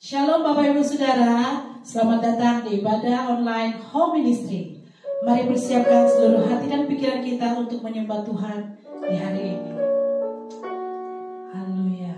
Shalom Bapak Ibu Saudara, selamat datang di ibadah online Home Ministry. Mari persiapkan seluruh hati dan pikiran kita untuk menyembah Tuhan di hari ini. Haleluya.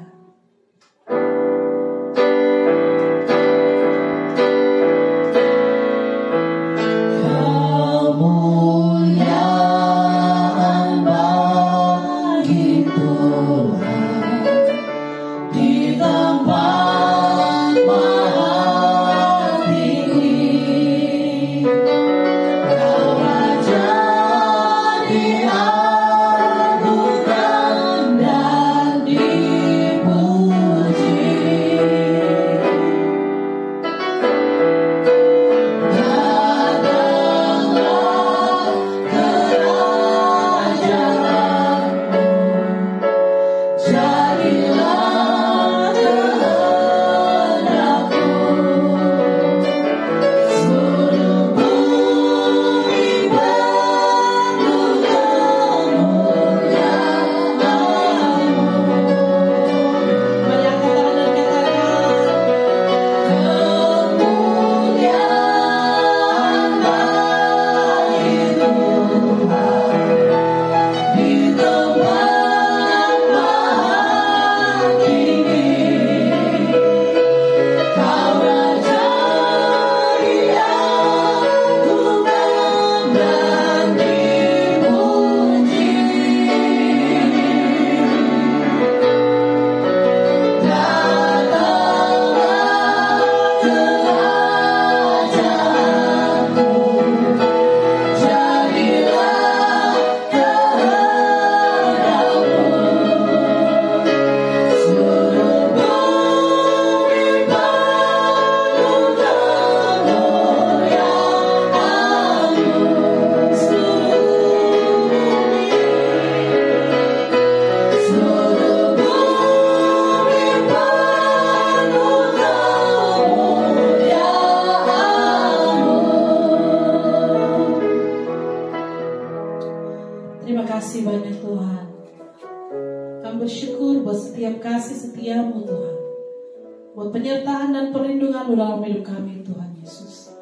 Dalam hidup kami Tuhan Yesus,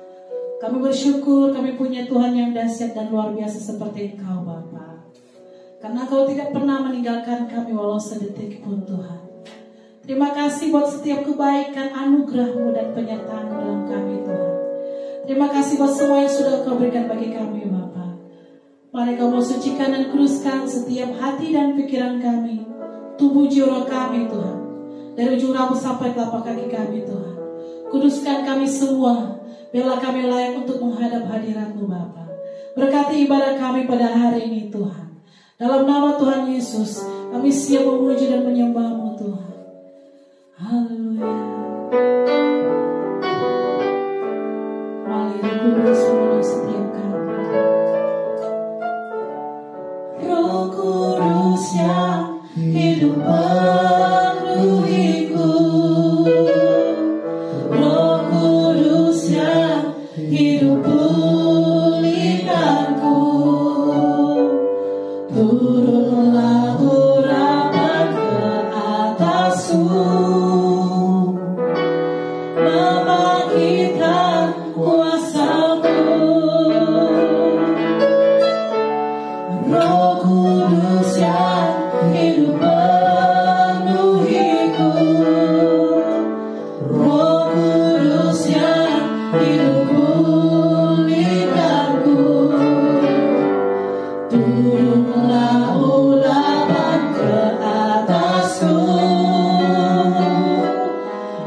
kami bersyukur kami punya Tuhan yang dahsyat dan luar biasa seperti Engkau Bapa, karena Engkau tidak pernah meninggalkan kami walau sedetik pun Tuhan. Terima kasih buat setiap kebaikan, anugerah-Mu dan penyertaan-Mu dalam kami Tuhan. Terima kasih buat semua yang sudah Kau berikan bagi kami Bapa. Mari Kau mau sucikan dan kuduskan setiap hati dan pikiran kami, tubuh jiwa kami Tuhan, dari ujung rambut sampai telapak kaki kami Tuhan. Kuduskan kami semua, biarlah kami layak untuk menghadap hadirat-Mu Bapa. Berkati ibadah kami pada hari ini Tuhan. Dalam nama Tuhan Yesus, kami siap memuji dan menyembah-Mu Tuhan. Haleluya. Mari Roh Kudus memenuhi setiap kami. Roh Kudus yang hidup penuhiku, hidup pulihkanku, turunlah urapan ke atasku, membangkitkan kuasa-Mu. Roh Kudus yang hidup penuhiku, Roh Kudus yang hidup turunlah urapan ke atasku,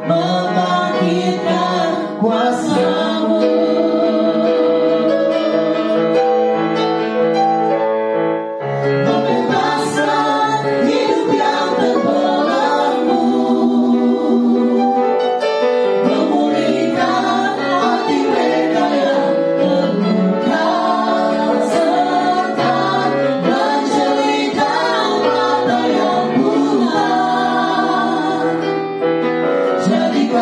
membangkitkan kuasa-Mu. Membebaskan hidup yang terbelenggu, memulihkan hati mereka yang terluka, jadikan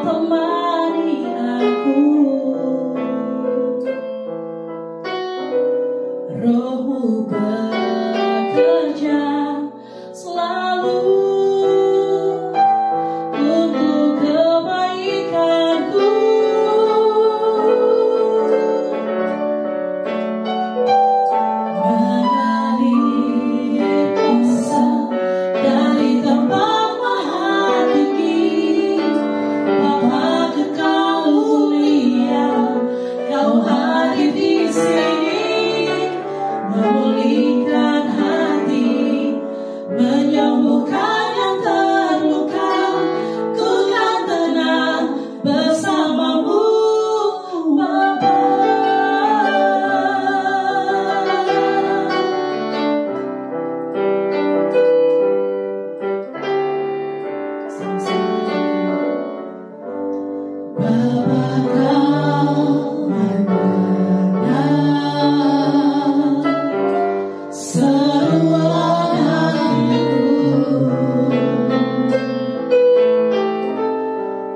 temani aku. Rohmu bekerja selalu untuk kebaikanku. Mengalir kuasa dari tempat maha tinggi, Bapa kekal mulia, Kau hadir di sini, memulihkan hati, menyembuhkan yang terluka. Ku kan tenang bersamamu, Bapa. Bapa, Kau mendengar seruan hatiku,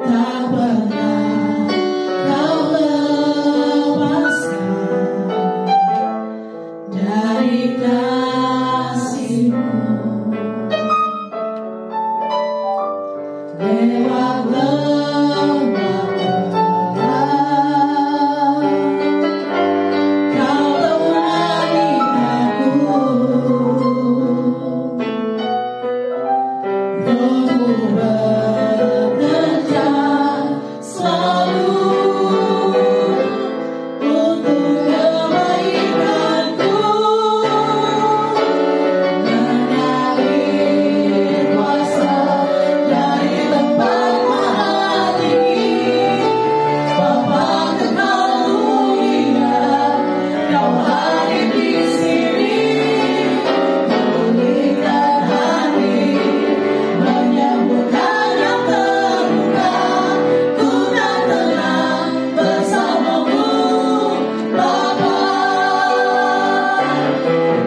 tak pernah Kau lepaskan dari kasih-Mu. Lewat lembah perang, Kau temani aku. Rohmu bekerja selalu untuk kebaikanku. Mengalir kuasa dari tempat maha tinggi, Bapa kekal mulia, Kau hadir di sini, memulihkan hati, menyembuhkan yang terluka. Ku kan tenang bersamamu, Bapa.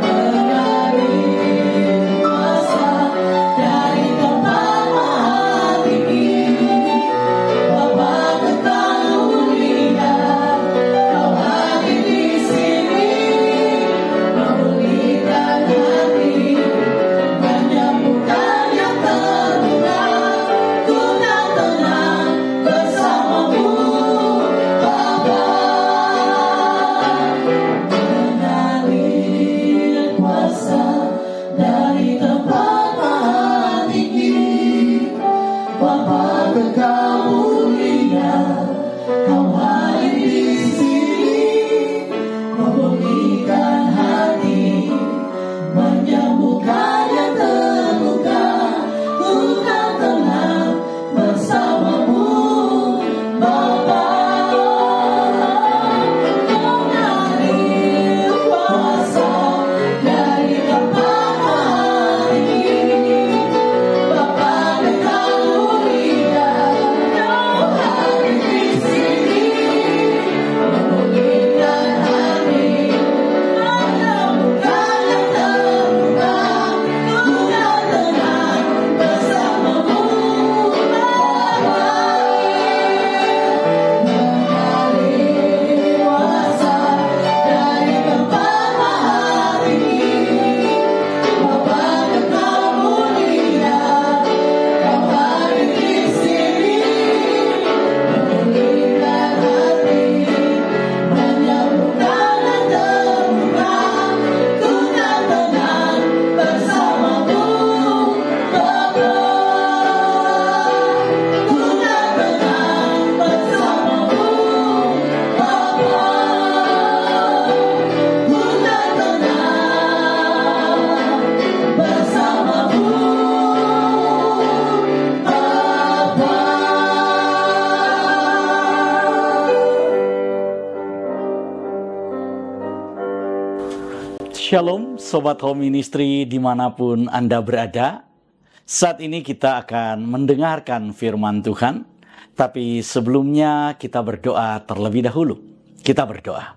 Mengalir kuasa dari tempat maha tinggi, Bapa kekal mulia, Kau hadir di sini, memulihkan hati, menyembuhkan yang terluka. Ku kan tenang bersamamu, Bapa. Mengalir kuasa dari tempat maha tinggi, Bapa kekal mulia, Kau hadir di sini, memulihkan hati, menyembuhkan yang terluka. Ku kan tenang bersamamu, Bapa. Mengalir kuasa dari tempat maha tinggi, Bapa kekal mulia, Kau hadir di sini, memulihkan hati, menyembuhkan yang terluka. Ku kan tenang bersamamu, Bapa. Mengalir kuasa dari tempat maha tinggi, Bapa kekal mulia, Kau hadir di sini, memulihkan hati, menyembuhkan yang terluka. Ku kan tenang bersamamu, Bapa. Ku kan tenang bersamamu, Bapa. Ku kan tenang bersamamu, Bapa. Shalom Sobat Home Ministry dimanapun Anda berada. Saat ini kita akan mendengarkan firman Tuhan. Tapi sebelumnya kita berdoa terlebih dahulu. Kita berdoa.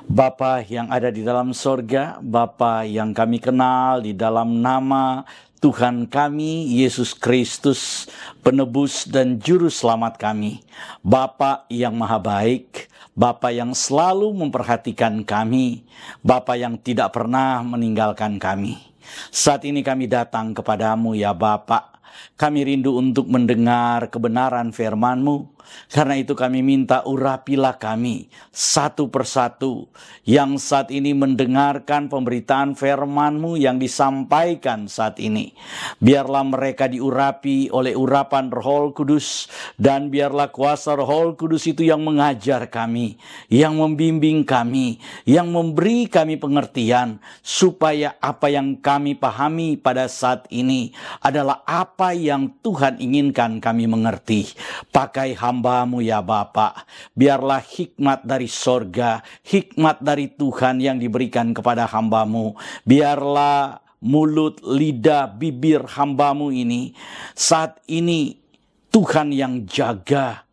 Bapa yang ada di dalam sorga, Bapa yang kami kenal di dalam nama Tuhan kami, Yesus Kristus, penebus dan juru selamat kami, Bapa yang maha baik, Bapa yang selalu memperhatikan kami, Bapa yang tidak pernah meninggalkan kami. Saat ini kami datang kepadamu ya Bapa. Kami rindu untuk mendengar kebenaran firman-Mu. Karena itu kami minta urapilah kami satu persatu yang saat ini mendengarkan pemberitaan firman-Mu yang disampaikan saat ini. Biarlah mereka diurapi oleh urapan Roh Kudus, dan biarlah kuasa Roh Kudus itu yang mengajar kami, yang membimbing kami, yang memberi kami pengertian, supaya apa yang kami pahami pada saat ini adalah apa yang Tuhan inginkan kami mengerti. Pakai hamba-Mu ya Bapa, biarlah hikmat dari sorga, hikmat dari Tuhan yang diberikan kepada hamba-Mu. Biarlah mulut, lidah, bibir hamba-Mu ini saat ini Tuhan yang jaga,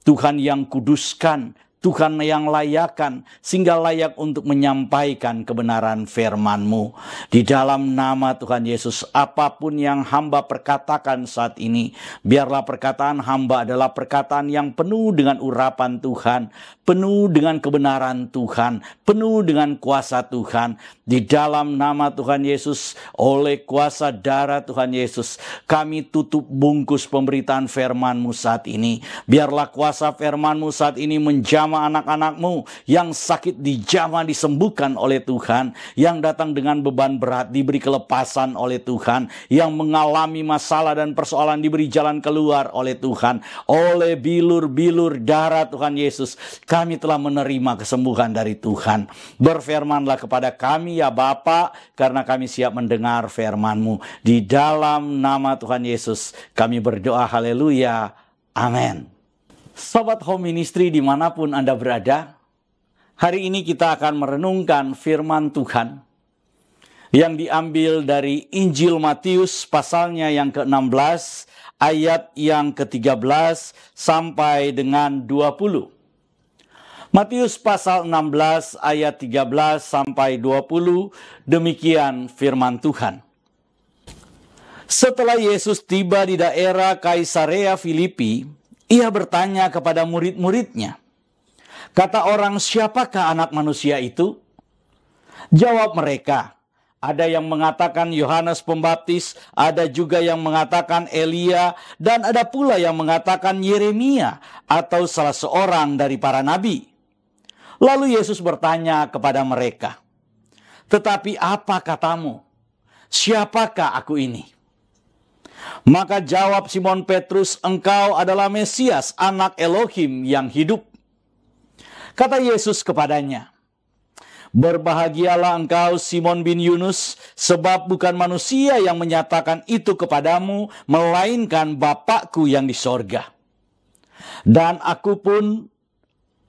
Tuhan yang kuduskan, Tuhan yang layakan, sehingga layak untuk menyampaikan kebenaran firman-Mu. Di dalam nama Tuhan Yesus, apapun yang hamba perkatakan saat ini, biarlah perkataan hamba adalah perkataan yang penuh dengan urapan Tuhan, penuh dengan kebenaran Tuhan, penuh dengan kuasa Tuhan. Di dalam nama Tuhan Yesus, oleh kuasa darah Tuhan Yesus, kami tutup bungkus pemberitaan firman-Mu saat ini. Biarlah kuasa firman-Mu saat ini menjamah anak-anak-Mu yang sakit dijamah, disembuhkan oleh Tuhan, yang datang dengan beban berat diberi kelepasan oleh Tuhan, yang mengalami masalah dan persoalan diberi jalan keluar oleh Tuhan. Oleh bilur-bilur darah Tuhan Yesus, kami telah menerima kesembuhan dari Tuhan. Berfirmanlah kepada kami ya Bapa, karena kami siap mendengar firman-Mu. Di dalam nama Tuhan Yesus kami berdoa, haleluya, amin. Sobat Home Ministry dimanapun Anda berada, hari ini kita akan merenungkan firman Tuhan yang diambil dari Injil Matius pasalnya yang ke-16, ayat yang ke-13 sampai dengan 20. Matius pasal 16 ayat 13 sampai 20, demikian firman Tuhan. Setelah Yesus tiba di daerah Kaisarea Filipi, ia bertanya kepada murid-muridnya, kata orang, siapakah anak manusia itu? Jawab mereka, ada yang mengatakan Yohanes Pembaptis, ada juga yang mengatakan Elia, dan ada pula yang mengatakan Yeremia atau salah seorang dari para nabi. Lalu Yesus bertanya kepada mereka, tetapi apa katamu? Siapakah aku ini? Maka jawab Simon Petrus, engkau adalah Mesias, anak Elohim yang hidup. Kata Yesus kepadanya, berbahagialah engkau Simon bin Yunus, sebab bukan manusia yang menyatakan itu kepadamu, melainkan Bapakku yang di sorga. Dan aku pun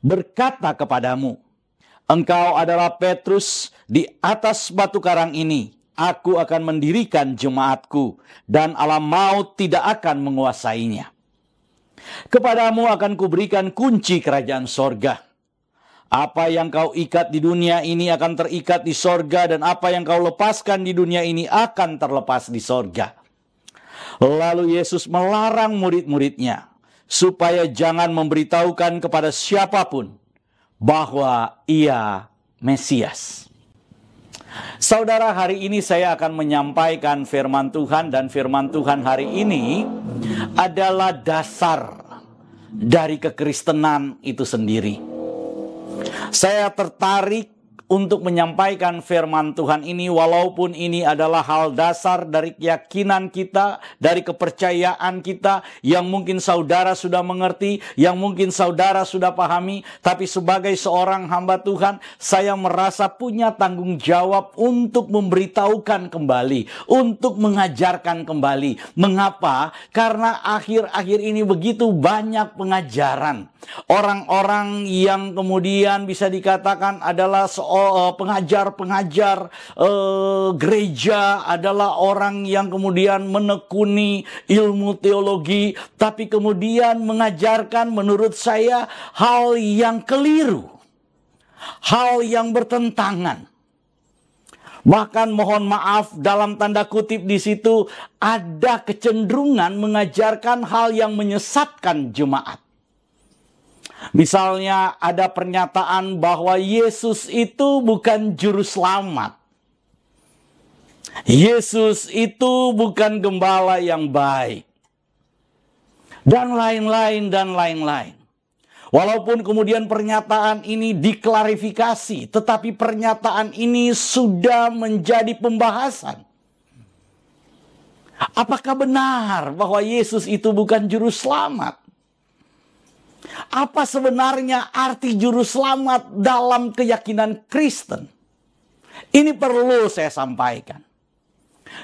berkata kepadamu, engkau adalah Petrus, di atas batu karang ini aku akan mendirikan jemaatku, dan alam maut tidak akan menguasainya. Kepadamu akan kuberikan kunci kerajaan sorga. Apa yang kau ikat di dunia ini akan terikat di sorga, dan apa yang kau lepaskan di dunia ini akan terlepas di sorga. Lalu Yesus melarang murid-muridnya supaya jangan memberitahukan kepada siapapun bahwa ia Mesias. Saudara, hari ini saya akan menyampaikan firman Tuhan, dan firman Tuhan hari ini adalah dasar dari kekristenan itu sendiri. Saya tertarik untuk menyampaikan firman Tuhan ini, walaupun ini adalah hal dasar dari keyakinan kita, dari kepercayaan kita, yang mungkin saudara sudah mengerti, yang mungkin saudara sudah pahami, tapi sebagai seorang hamba Tuhan, saya merasa punya tanggung jawab untuk memberitahukan kembali, untuk mengajarkan kembali. Mengapa? Karena akhir-akhir ini begitu banyak pengajaran. Orang-orang yang kemudian bisa dikatakan adalah pengajar-pengajar gereja, adalah orang yang kemudian menekuni ilmu teologi, tapi kemudian mengajarkan menurut saya hal yang keliru, hal yang bertentangan. Bahkan mohon maaf dalam tanda kutip di situ ada kecenderungan mengajarkan hal yang menyesatkan jemaat. Misalnya ada pernyataan bahwa Yesus itu bukan juru selamat. Yesus itu bukan gembala yang baik. Dan lain-lain dan lain-lain. Walaupun kemudian pernyataan ini diklarifikasi, tetapi pernyataan ini sudah menjadi pembahasan. Apakah benar bahwa Yesus itu bukan juru selamat? Apa sebenarnya arti juru selamat dalam keyakinan Kristen? Ini perlu saya sampaikan.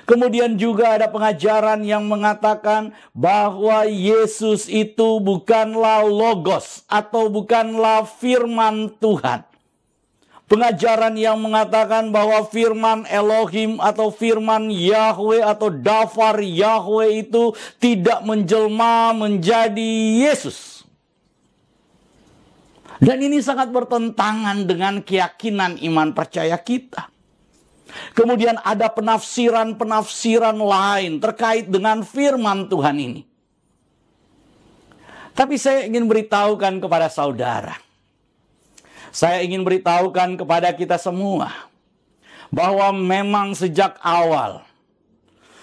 Kemudian juga ada pengajaran yang mengatakan bahwa Yesus itu bukanlah logos atau bukanlah firman Tuhan. Pengajaran yang mengatakan bahwa firman Elohim atau firman Yahweh atau dafar Yahweh itu tidak menjelma menjadi Yesus. Dan ini sangat bertentangan dengan keyakinan iman percaya kita. Kemudian ada penafsiran-penafsiran lain terkait dengan firman Tuhan ini. Tapi saya ingin beritahukan kepada saudara. Saya ingin beritahukan kepada kita semua. Bahwa memang sejak awal.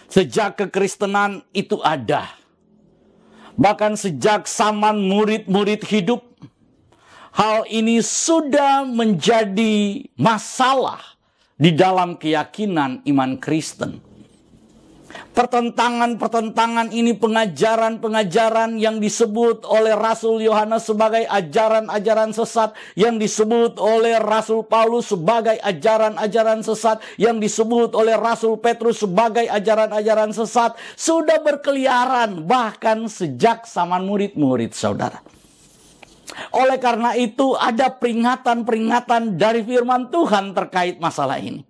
Sejak kekristenan itu ada. Bahkan sejak zaman murid-murid hidup. Hal ini sudah menjadi masalah di dalam keyakinan iman Kristen. Pertentangan-pertentangan ini pengajaran-pengajaran yang disebut oleh Rasul Yohanes sebagai ajaran-ajaran sesat, yang disebut oleh Rasul Paulus sebagai ajaran-ajaran sesat, yang disebut oleh Rasul Petrus sebagai ajaran-ajaran sesat, sudah berkeliaran bahkan sejak zaman murid-murid saudara. Oleh karena itu ada peringatan-peringatan dari firman Tuhan terkait masalah ini.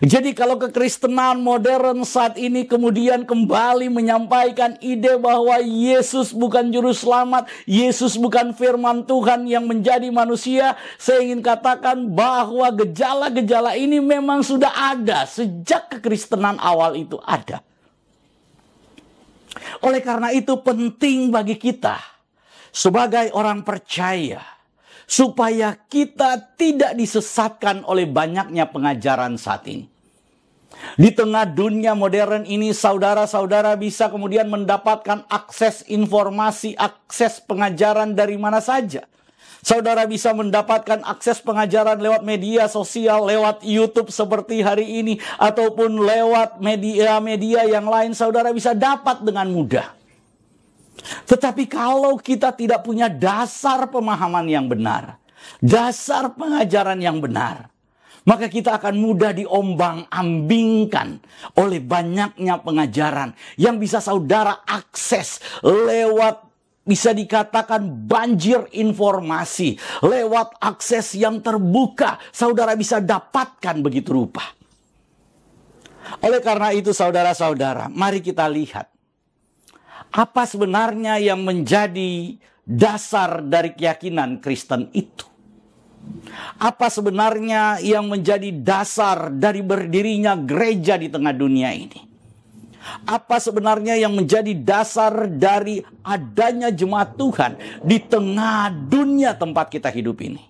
Jadi kalau kekristenan modern saat ini kemudian kembali menyampaikan ide bahwa Yesus bukan juru selamat, Yesus bukan firman Tuhan yang menjadi manusia, saya ingin katakan bahwa gejala-gejala ini memang sudah ada sejak kekristenan awal itu ada. Oleh karena itu penting bagi kita sebagai orang percaya, supaya kita tidak disesatkan oleh banyaknya pengajaran saat ini. Di tengah dunia modern ini, saudara-saudara bisa kemudian mendapatkan akses informasi, akses pengajaran dari mana saja. Saudara bisa mendapatkan akses pengajaran lewat media sosial, lewat YouTube seperti hari ini, ataupun lewat media-media yang lain, saudara bisa dapat dengan mudah. Tetapi kalau kita tidak punya dasar pemahaman yang benar, dasar pengajaran yang benar, maka kita akan mudah diombang-ambingkan oleh banyaknya pengajaran yang bisa saudara akses lewat, bisa dikatakan banjir informasi, lewat akses yang terbuka, saudara bisa dapatkan begitu rupa. Oleh karena itu saudara-saudara, mari kita lihat apa sebenarnya yang menjadi dasar dari keyakinan Kristen itu? Apa sebenarnya yang menjadi dasar dari berdirinya gereja di tengah dunia ini? Apa sebenarnya yang menjadi dasar dari adanya jemaat Tuhan di tengah dunia tempat kita hidup ini?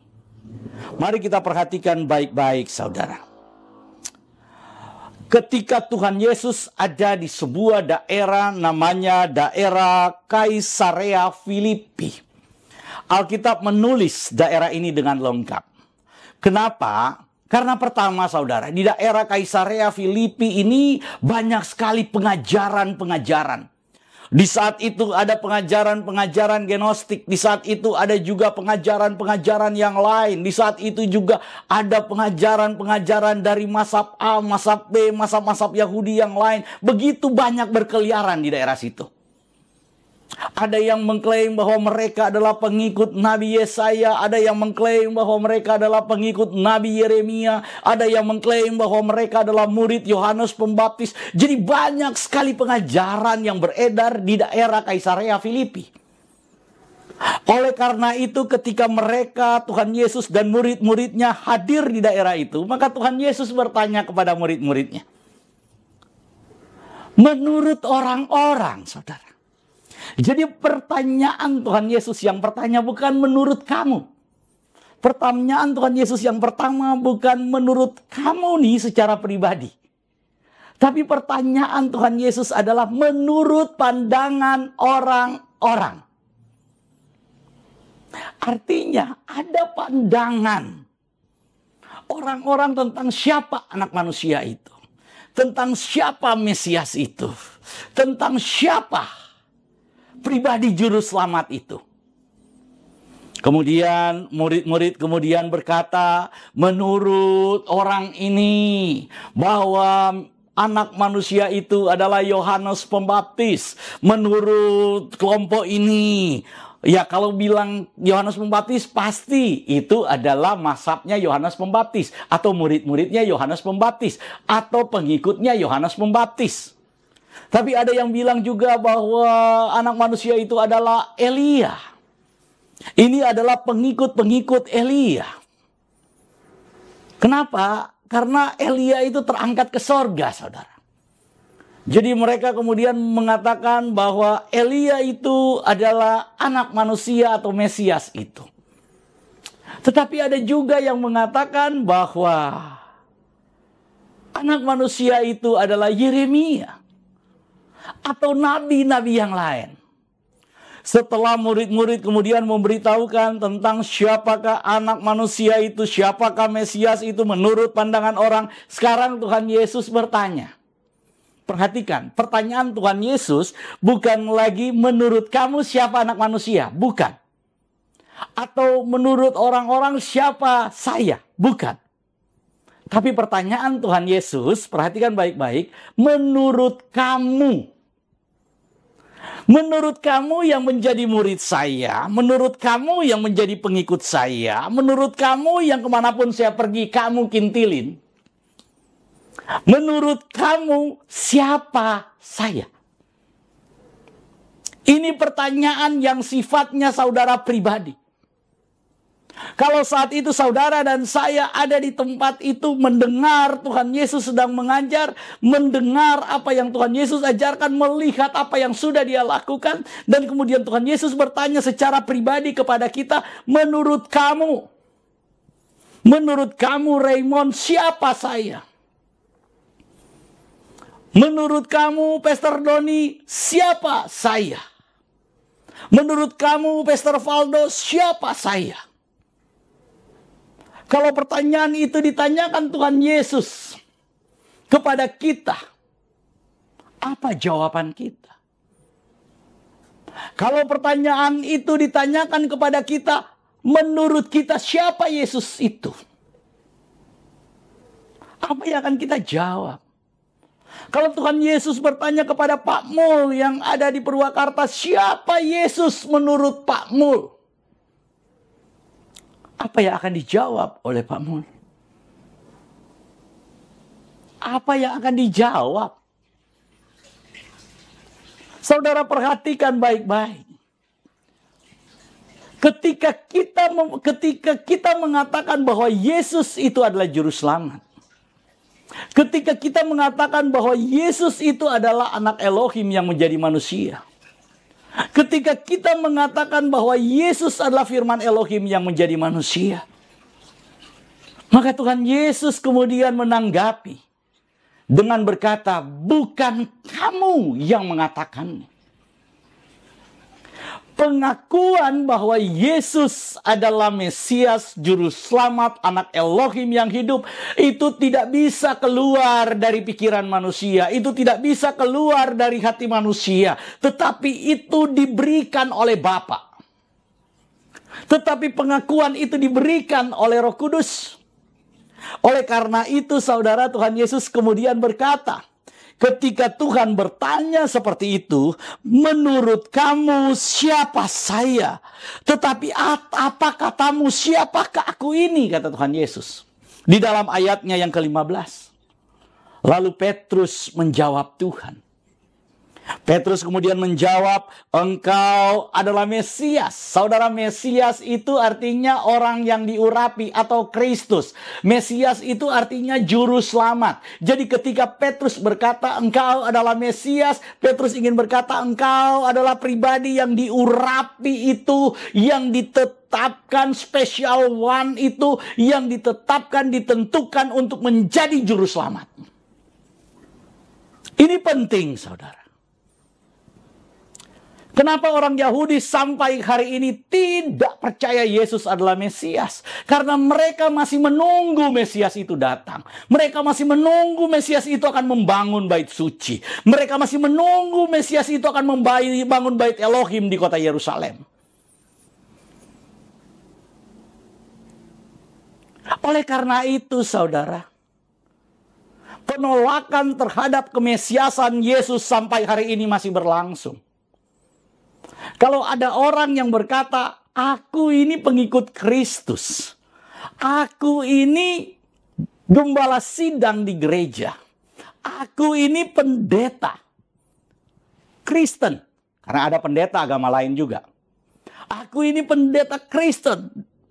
Mari kita perhatikan baik-baik saudara. Ketika Tuhan Yesus ada di sebuah daerah namanya daerah Kaisarea Filipi. Alkitab menulis daerah ini dengan lengkap. Kenapa? Karena pertama saudara, di daerah Kaisarea Filipi ini banyak sekali pengajaran-pengajaran. Di saat itu ada pengajaran-pengajaran gnostik. Di saat itu ada juga pengajaran-pengajaran yang lain. Di saat itu juga ada pengajaran-pengajaran dari mazhab A, mazhab B, mazhab-mazhab Yahudi yang lain. Begitu banyak berkeliaran di daerah situ. Ada yang mengklaim bahwa mereka adalah pengikut Nabi Yesaya. Ada yang mengklaim bahwa mereka adalah pengikut Nabi Yeremia. Ada yang mengklaim bahwa mereka adalah murid Yohanes Pembaptis. Jadi banyak sekali pengajaran yang beredar di daerah Kaisarea Filipi. Oleh karena itu ketika mereka, Tuhan Yesus dan murid-muridnya hadir di daerah itu, maka Tuhan Yesus bertanya kepada murid-muridnya. Menurut orang-orang, saudara. Jadi pertanyaan Tuhan Yesus yang bertanya bukan menurut kamu. Pertanyaan Tuhan Yesus yang pertama bukan menurut kamu nih secara pribadi. Tapi pertanyaan Tuhan Yesus adalah menurut pandangan orang-orang. Artinya ada pandangan orang-orang tentang siapa anak manusia itu. Tentang siapa Mesias itu. Tentang siapa pribadi juru selamat itu. Kemudian murid-murid kemudian berkata, menurut orang ini bahwa anak manusia itu adalah Yohanes Pembaptis. Menurut kelompok ini, ya kalau bilang Yohanes Pembaptis pasti itu adalah mazhabnya Yohanes Pembaptis. Atau murid-muridnya Yohanes Pembaptis. Atau pengikutnya Yohanes Pembaptis. Tapi ada yang bilang juga bahwa anak manusia itu adalah Elia. Ini adalah pengikut-pengikut Elia. Kenapa? Karena Elia itu terangkat ke sorga, saudara. Jadi mereka kemudian mengatakan bahwa Elia itu adalah anak manusia atau Mesias itu. Tetapi ada juga yang mengatakan bahwa anak manusia itu adalah Yeremia atau nabi-nabi yang lain. Setelah murid-murid kemudian memberitahukan tentang siapakah anak manusia itu, siapakah Mesias itu menurut pandangan orang, sekarang Tuhan Yesus bertanya. Perhatikan, pertanyaan Tuhan Yesus bukan lagi menurut kamu siapa anak manusia, bukan. Atau menurut orang-orang siapa saya, bukan. Tapi pertanyaan Tuhan Yesus, perhatikan baik-baik, menurut kamu. Menurut kamu yang menjadi murid saya, menurut kamu yang menjadi pengikut saya, menurut kamu yang kemanapun saya pergi, kamu kintilin. Menurut kamu, siapa saya? Ini pertanyaan yang sifatnya saudara pribadi. Kalau saat itu saudara dan saya ada di tempat itu mendengar Tuhan Yesus sedang mengajar, mendengar apa yang Tuhan Yesus ajarkan, melihat apa yang sudah dia lakukan, dan kemudian Tuhan Yesus bertanya secara pribadi kepada kita, menurut kamu Raymond, siapa saya? Menurut kamu Pastor Doni, siapa saya? Menurut kamu Pastor Valdo, siapa saya? Kalau pertanyaan itu ditanyakan Tuhan Yesus kepada kita, apa jawaban kita? Kalau pertanyaan itu ditanyakan kepada kita, menurut kita siapa Yesus itu? Apa yang akan kita jawab? Kalau Tuhan Yesus bertanya kepada Pak Mul yang ada di Purwakarta, siapa Yesus menurut Pak Mul? Apa yang akan dijawab oleh Pak Mul? Apa yang akan dijawab? Saudara perhatikan baik-baik. Ketika kita mengatakan bahwa Yesus itu adalah juru selamat. Ketika kita mengatakan bahwa Yesus itu adalah anak Elohim yang menjadi manusia. Ketika kita mengatakan bahwa Yesus adalah firman Elohim yang menjadi manusia, maka Tuhan Yesus kemudian menanggapi dengan berkata, bukan kamu yang mengatakannya. Pengakuan bahwa Yesus adalah Mesias, Juru Selamat, anak Elohim yang hidup, itu tidak bisa keluar dari pikiran manusia. Itu tidak bisa keluar dari hati manusia. Tetapi itu diberikan oleh Bapa. Tetapi pengakuan itu diberikan oleh Roh Kudus. Oleh karena itu, saudara, Tuhan Yesus kemudian berkata, ketika Tuhan bertanya seperti itu, menurut kamu siapa saya? Tetapi apa katamu, siapakah aku ini? Kata Tuhan Yesus. Di dalam ayatnya yang ke-15. Lalu Petrus menjawab Tuhan. Petrus kemudian menjawab, engkau adalah Mesias. Saudara, Mesias itu artinya orang yang diurapi atau Kristus. Mesias itu artinya juru selamat. Jadi ketika Petrus berkata engkau adalah Mesias, Petrus ingin berkata engkau adalah pribadi yang diurapi itu, yang ditetapkan special one itu, yang ditetapkan, ditentukan untuk menjadi juru selamat. Ini penting, saudara. Kenapa orang Yahudi sampai hari ini tidak percaya Yesus adalah Mesias? Karena mereka masih menunggu Mesias itu datang. Mereka masih menunggu Mesias itu akan membangun bait suci. Mereka masih menunggu Mesias itu akan membangun bait Elohim di kota Yerusalem. Oleh karena itu, saudara, penolakan terhadap kemesiasan Yesus sampai hari ini masih berlangsung. Kalau ada orang yang berkata, aku ini pengikut Kristus, aku ini gembala sidang di gereja, aku ini pendeta Kristen, karena ada pendeta agama lain juga. Aku ini pendeta Kristen,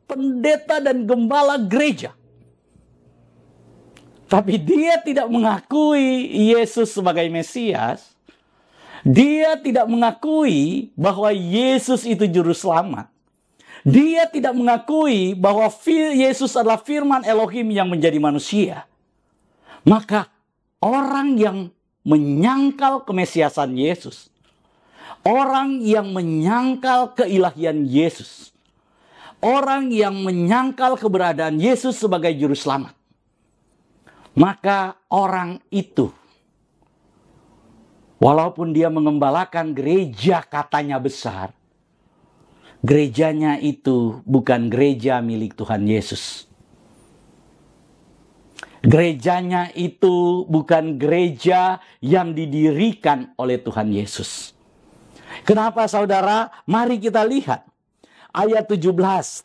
pendeta dan gembala gereja. Tapi dia tidak mengakui Yesus sebagai Mesias. Dia tidak mengakui bahwa Yesus itu juru selamat. Dia tidak mengakui bahwa Yesus adalah firman Elohim yang menjadi manusia. Maka orang yang menyangkal kemesiasan Yesus, orang yang menyangkal keilahian Yesus, orang yang menyangkal keberadaan Yesus sebagai juru selamat, maka orang itu, walaupun dia mengembalakan gereja katanya besar, gerejanya itu bukan gereja milik Tuhan Yesus. Gerejanya itu bukan gereja yang didirikan oleh Tuhan Yesus. Kenapa, saudara? Mari kita lihat. Ayat 17,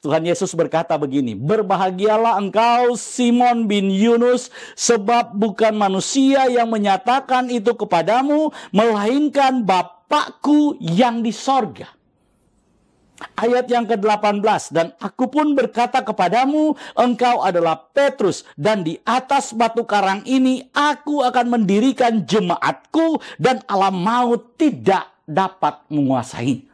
Tuhan Yesus berkata begini, berbahagialah engkau Simon bin Yunus, sebab bukan manusia yang menyatakan itu kepadamu, melainkan Bapakku yang di sorga. Ayat yang ke-18, dan aku pun berkata kepadamu, engkau adalah Petrus, dan di atas batu karang ini aku akan mendirikan jemaatku, dan alam maut tidak dapat menguasai.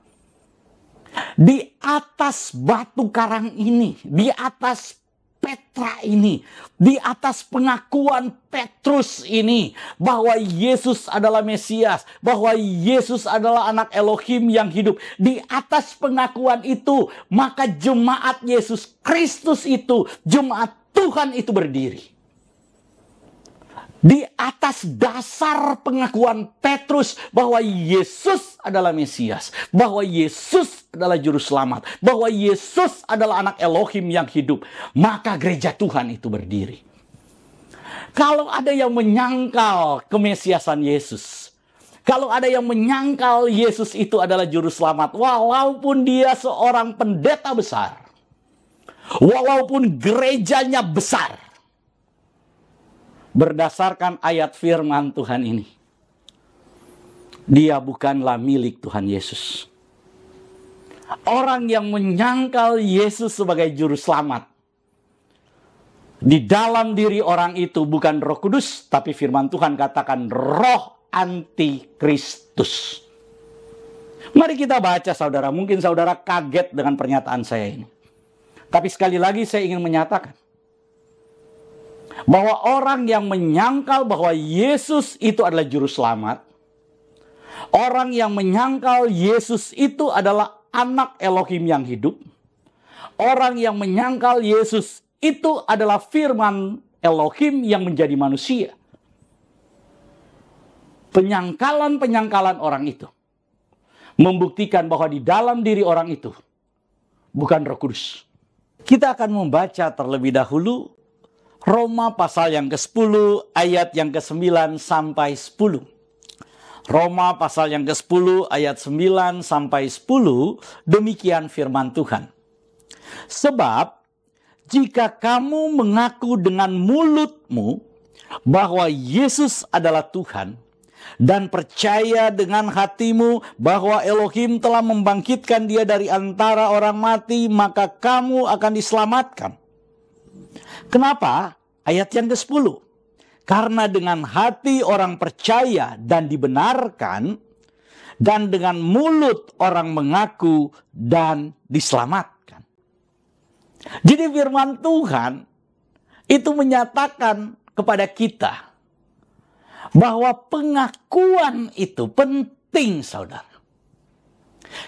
Di atas batu karang ini, di atas Petra ini, di atas pengakuan Petrus ini, bahwa Yesus adalah Mesias, bahwa Yesus adalah anak Elohim yang hidup. Di atas pengakuan itu, maka jemaat Yesus Kristus itu, jemaat Tuhan itu berdiri. Di atas dasar pengakuan Petrus bahwa Yesus adalah Mesias, bahwa Yesus adalah juru selamat, bahwa Yesus adalah anak Elohim yang hidup, maka gereja Tuhan itu berdiri. Kalau ada yang menyangkal kemesiasan Yesus, kalau ada yang menyangkal Yesus itu adalah juru selamat, walaupun dia seorang pendeta besar, walaupun gerejanya besar, berdasarkan ayat firman Tuhan ini, dia bukanlah milik Tuhan Yesus. Orang yang menyangkal Yesus sebagai juru selamat, di dalam diri orang itu bukan Roh Kudus, tapi firman Tuhan katakan roh antikristus. Mari kita baca, saudara. Mungkin saudara kaget dengan pernyataan saya ini, tapi sekali lagi saya ingin menyatakan bahwa orang yang menyangkal bahwa Yesus itu adalah juru selamat, orang yang menyangkal Yesus itu adalah anak Elohim yang hidup, orang yang menyangkal Yesus itu adalah firman Elohim yang menjadi manusia. Penyangkalan-penyangkalan orang itu membuktikan bahwa di dalam diri orang itu bukan Roh Kudus. Kita akan membaca terlebih dahulu Roma pasal yang ke-10 ayat yang ke-9 sampai 10. Roma pasal yang ke-10 ayat 9 sampai 10, demikian firman Tuhan. Sebab jika kamu mengaku dengan mulutmu bahwa Yesus adalah Tuhan, dan percaya dengan hatimu bahwa Elohim telah membangkitkan dia dari antara orang mati, maka kamu akan diselamatkan. Kenapa? Ayat yang ke-10. Karena dengan hati orang percaya dan dibenarkan, dan dengan mulut orang mengaku dan diselamatkan. Jadi firman Tuhan itu menyatakan kepada kita bahwa pengakuan itu penting, saudara.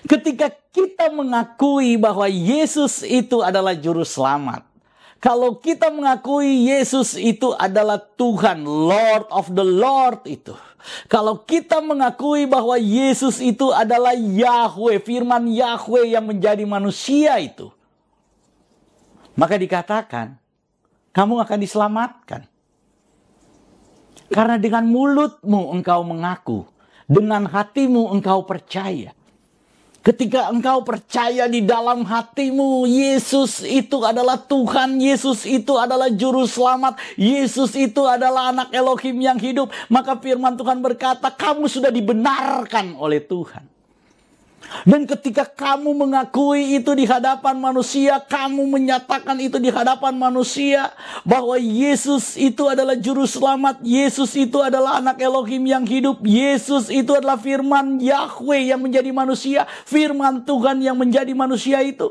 Ketika kita mengakui bahwa Yesus itu adalah juru selamat, kalau kita mengakui Yesus itu adalah Tuhan, Lord of the Lord itu, kalau kita mengakui bahwa Yesus itu adalah Yahweh, firman Yahweh yang menjadi manusia itu, maka dikatakan kamu akan diselamatkan. Karena dengan mulutmu engkau mengaku, dengan hatimu engkau percaya. Ketika engkau percaya di dalam hatimu, Yesus itu adalah Tuhan, Yesus itu adalah Juru Selamat, Yesus itu adalah anak Elohim yang hidup, maka firman Tuhan berkata, kamu sudah dibenarkan oleh Tuhan. Dan ketika kamu mengakui itu di hadapan manusia, kamu menyatakan itu di hadapan manusia, bahwa Yesus itu adalah Juru Selamat, Yesus itu adalah anak Elohim yang hidup, Yesus itu adalah firman Yahweh yang menjadi manusia, firman Tuhan yang menjadi manusia itu.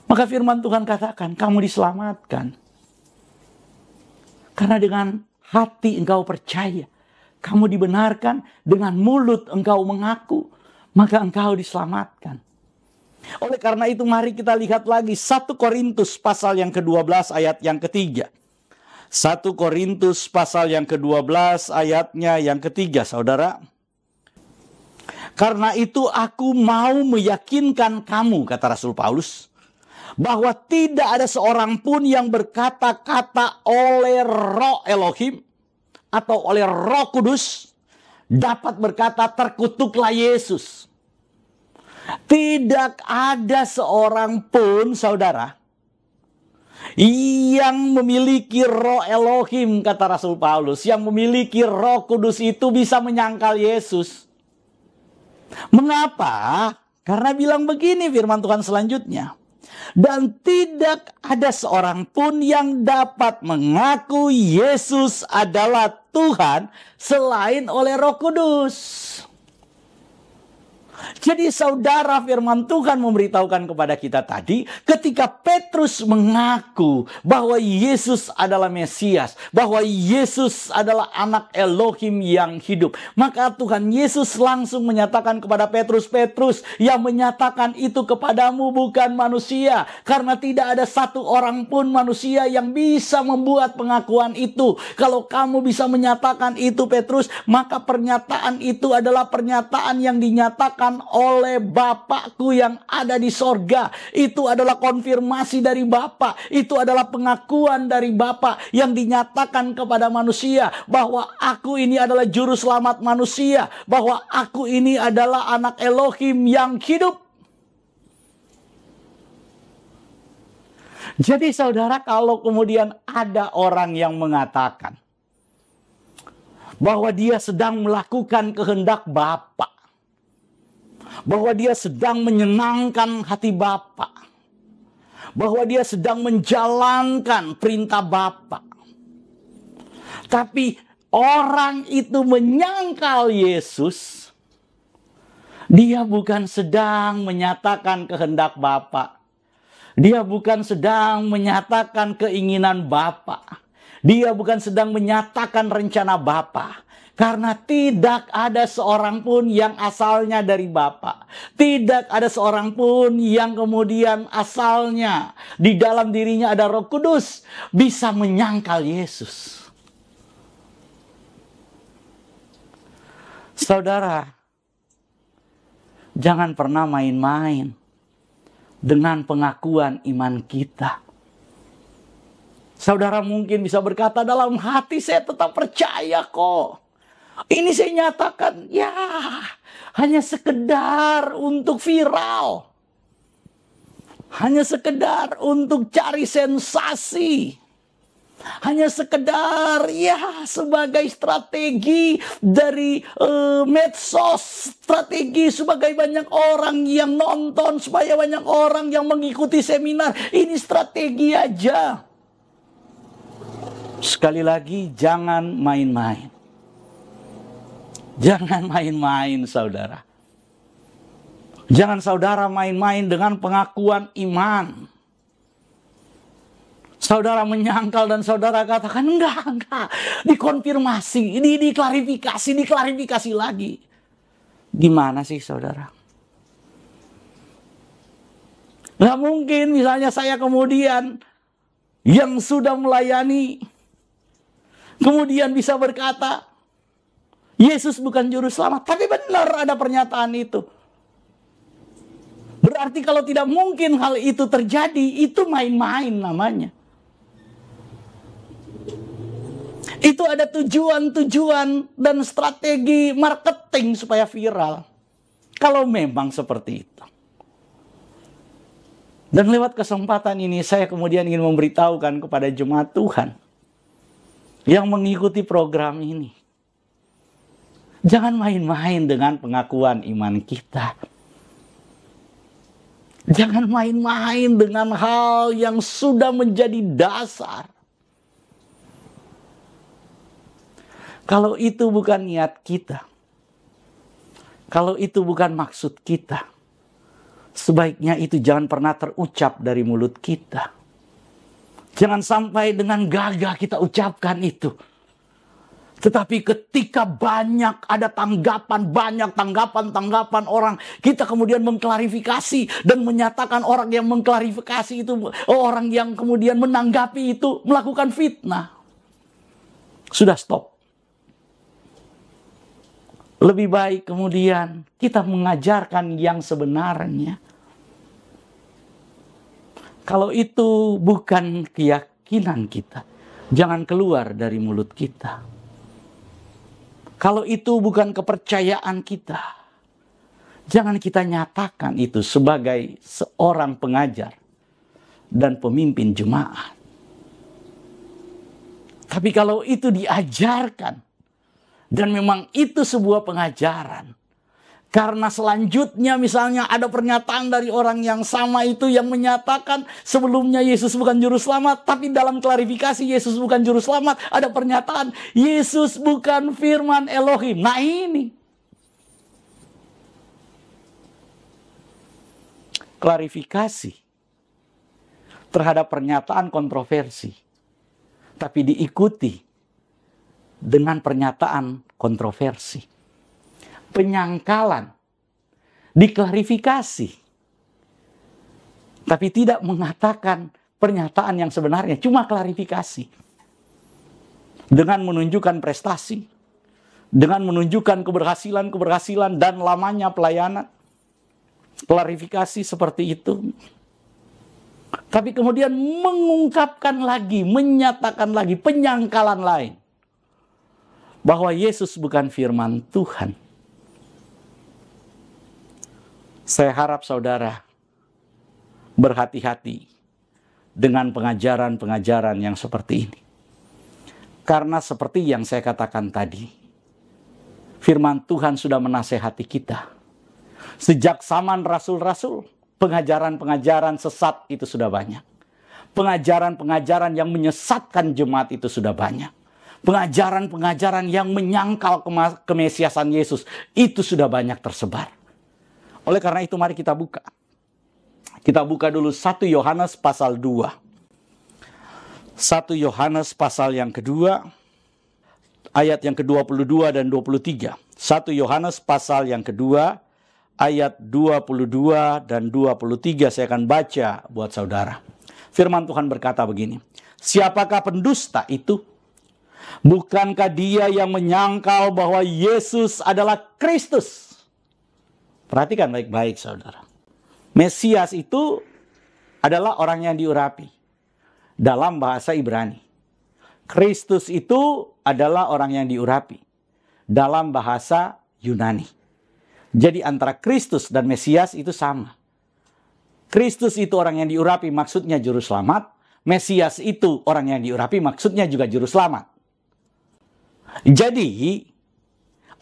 Maka firman Tuhan katakan, kamu diselamatkan. Karena dengan hati engkau percaya, kamu dibenarkan, dengan mulut engkau mengaku, maka engkau diselamatkan. Oleh karena itu mari kita lihat lagi 1 Korintus pasal yang ke-12 ayat yang ketiga. 1 Korintus pasal yang ke-12 ayatnya yang ketiga, saudara. Karena itu aku mau meyakinkan kamu, kata Rasul Paulus, bahwa tidak ada seorang pun yang berkata-kata oleh Roh Elohim atau oleh Roh Kudus dapat berkata terkutuklah Yesus. Tidak ada seorang pun, saudara, yang memiliki Roh Elohim, kata Rasul Paulus, yang memiliki Roh Kudus itu bisa menyangkal Yesus. Mengapa? Karena bilang begini firman Tuhan selanjutnya. Dan tidak ada seorang pun yang dapat mengaku Yesus adalah Tuhan selain oleh Roh Kudus. Jadi saudara, firman Tuhan memberitahukan kepada kita tadi, ketika Petrus mengaku bahwa Yesus adalah Mesias, bahwa Yesus adalah anak Elohim yang hidup, maka Tuhan Yesus langsung menyatakan kepada Petrus, Petrus, yang menyatakan itu kepadamu bukan manusia, karena tidak ada satu orang pun manusia yang bisa membuat pengakuan itu. Kalau kamu bisa menyatakan itu, Petrus, maka pernyataan itu adalah pernyataan yang dinyatakan oleh Bapakku yang ada di sorga. Itu adalah konfirmasi dari Bapa. Itu adalah pengakuan dari Bapa yang dinyatakan kepada manusia bahwa aku ini adalah juru selamat manusia, bahwa aku ini adalah anak Elohim yang hidup. Jadi saudara, kalau kemudian ada orang yang mengatakan bahwa dia sedang melakukan kehendak Bapa, bahwa dia sedang menyenangkan hati Bapa, bahwa dia sedang menjalankan perintah Bapa, tapi orang itu menyangkal Yesus, dia bukan sedang menyatakan kehendak Bapa, dia bukan sedang menyatakan keinginan Bapa, dia bukan sedang menyatakan rencana Bapa. Karena tidak ada seorang pun yang asalnya dari Bapa. Tidak ada seorang pun yang kemudian asalnya di dalam dirinya ada Roh Kudus bisa menyangkal Yesus. Saudara, jangan pernah main-main dengan pengakuan iman kita. Saudara mungkin bisa berkata dalam hati, saya tetap percaya kok. Ini saya nyatakan, ya hanya sekedar untuk viral. Hanya sekedar untuk cari sensasi. Hanya sekedar ya sebagai strategi dari medsos, strategi sebagai banyak orang yang nonton, supaya banyak orang yang mengikuti seminar. Ini strategi aja. Sekali lagi, jangan main-main. Jangan main-main, saudara. Jangan saudara main-main dengan pengakuan iman. Saudara menyangkal dan saudara katakan, enggak. Dikonfirmasi, diklarifikasi lagi. Gimana sih saudara? Nggak mungkin misalnya saya kemudian yang sudah melayani, kemudian bisa berkata, Yesus bukan juru selamat. Tapi benar ada pernyataan itu. Berarti kalau tidak mungkin hal itu terjadi, itu main-main namanya. Itu ada tujuan-tujuan dan strategi marketing supaya viral. Kalau memang seperti itu. Dan lewat kesempatan ini saya kemudian ingin memberitahukan kepada jemaat Tuhan yang mengikuti program ini. Jangan main-main dengan pengakuan iman kita. Jangan main-main dengan hal yang sudah menjadi dasar. Kalau itu bukan niat kita, kalau itu bukan maksud kita, sebaiknya itu jangan pernah terucap dari mulut kita. Jangan sampai dengan gagah kita ucapkan itu. Tetapi ketika ada banyak tanggapan orang, kita kemudian mengklarifikasi dan menyatakan orang yang mengklarifikasi itu, orang yang kemudian menanggapi itu melakukan fitnah. Sudah stop. Lebih baik kemudian kita mengajarkan yang sebenarnya. Kalau itu bukan keyakinan kita, jangan keluar dari mulut kita. Kalau itu bukan kepercayaan kita, jangan kita nyatakan itu sebagai seorang pengajar dan pemimpin jemaat. Tapi kalau itu diajarkan, dan memang itu sebuah pengajaran. Karena selanjutnya misalnya ada pernyataan dari orang yang sama itu yang menyatakan sebelumnya Yesus bukan juru selamat. Tapi dalam klarifikasi Yesus bukan juru selamat, ada pernyataan Yesus bukan firman Elohim. Nah ini. Klarifikasi terhadap pernyataan kontroversi. Tapi diikuti dengan pernyataan kontroversi. Penyangkalan. Diklarifikasi. Tapi tidak mengatakan pernyataan yang sebenarnya. Cuma klarifikasi. Dengan menunjukkan prestasi. Dengan menunjukkan keberhasilan dan lamanya pelayanan. Klarifikasi seperti itu. Tapi kemudian mengungkapkan lagi, menyatakan lagi penyangkalan lain. Bahwa Yesus bukan firman Tuhan. Saya harap saudara berhati-hati dengan pengajaran-pengajaran yang seperti ini. Karena seperti yang saya katakan tadi, firman Tuhan sudah menasehati kita. Sejak zaman rasul-rasul, pengajaran-pengajaran sesat itu sudah banyak. Pengajaran-pengajaran yang menyesatkan jemaat itu sudah banyak. Pengajaran-pengajaran yang menyangkal kemesiasan Yesus itu sudah banyak tersebar. Oleh karena itu mari kita buka. Kita buka dulu 1 Yohanes pasal 2. 1 Yohanes pasal yang kedua, ayat yang ke-22 dan 23. 1 Yohanes pasal yang kedua, ayat 22 dan 23 saya akan baca buat saudara. Firman Tuhan berkata begini. Siapakah pendusta itu? Bukankah dia yang menyangkal bahwa Yesus adalah Kristus? Perhatikan baik-baik saudara. Mesias itu adalah orang yang diurapi. Dalam bahasa Ibrani. Kristus itu adalah orang yang diurapi. Dalam bahasa Yunani. Jadi antara Kristus dan Mesias itu sama. Kristus itu orang yang diurapi, maksudnya juru selamat. Mesias itu orang yang diurapi, maksudnya juga juru selamat. Jadi,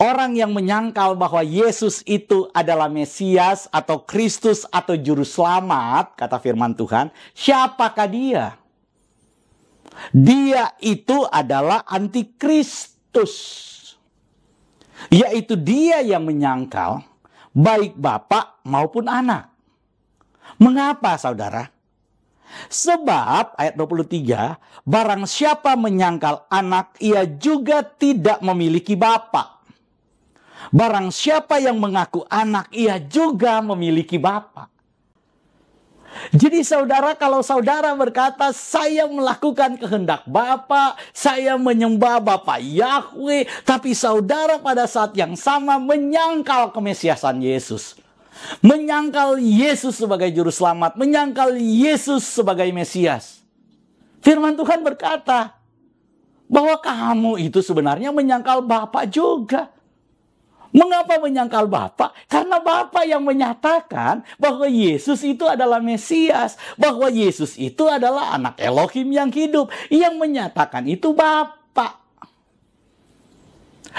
orang yang menyangkal bahwa Yesus itu adalah Mesias atau Kristus atau juru selamat, kata firman Tuhan, siapakah dia? Dia itu adalah antikristus. Yaitu dia yang menyangkal baik Bapa maupun anak. Mengapa, saudara? Sebab, ayat 23, barang siapa menyangkal anak, ia juga tidak memiliki Bapa. Barang siapa yang mengaku anak, ia juga memiliki Bapa. Jadi saudara, kalau saudara berkata, saya melakukan kehendak Bapa, saya menyembah Bapa Yahweh, tapi saudara pada saat yang sama menyangkal kemesiasan Yesus. Menyangkal Yesus sebagai juru selamat, menyangkal Yesus sebagai Mesias. Firman Tuhan berkata bahwa kamu itu sebenarnya menyangkal Bapa juga. Mengapa menyangkal Bapa? Karena Bapa yang menyatakan bahwa Yesus itu adalah Mesias, bahwa Yesus itu adalah anak Elohim yang hidup. Yang menyatakan itu Bapa.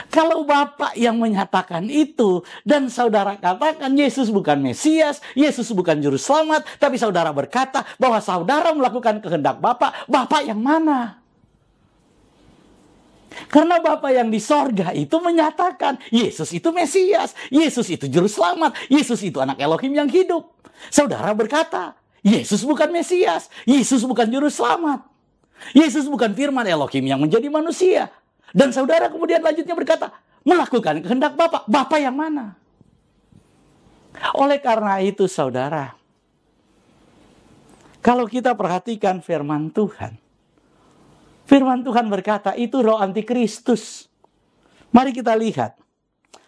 Kalau Bapak yang menyatakan itu dan saudara katakan Yesus bukan Mesias, Yesus bukan juru selamat, tapi saudara berkata bahwa saudara melakukan kehendak Bapak, Bapak yang mana? Karena Bapa yang di sorga itu menyatakan Yesus itu Mesias, Yesus itu juru selamat, Yesus itu anak Elohim yang hidup. Saudara berkata, Yesus bukan Mesias, Yesus bukan juru selamat, Yesus bukan firman Elohim yang menjadi manusia. Dan saudara kemudian lanjutnya berkata, melakukan kehendak Bapa. Bapa yang mana? Oleh karena itu saudara, kalau kita perhatikan firman Tuhan berkata itu roh antikristus. Mari kita lihat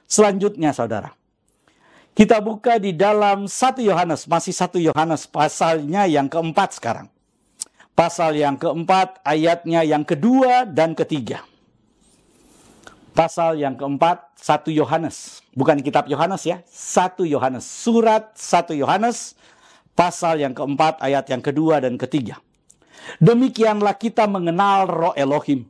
selanjutnya saudara. Kita buka di dalam 1 Yohanes, masih 1 Yohanes pasalnya yang keempat sekarang. Pasal yang keempat, ayatnya yang kedua dan ketiga. Pasal yang keempat, 1 Yohanes. Bukan kitab Yohanes ya, 1 Yohanes. Surat 1 Yohanes, pasal yang keempat, ayat yang kedua dan ketiga. Demikianlah kita mengenal roh Elohim.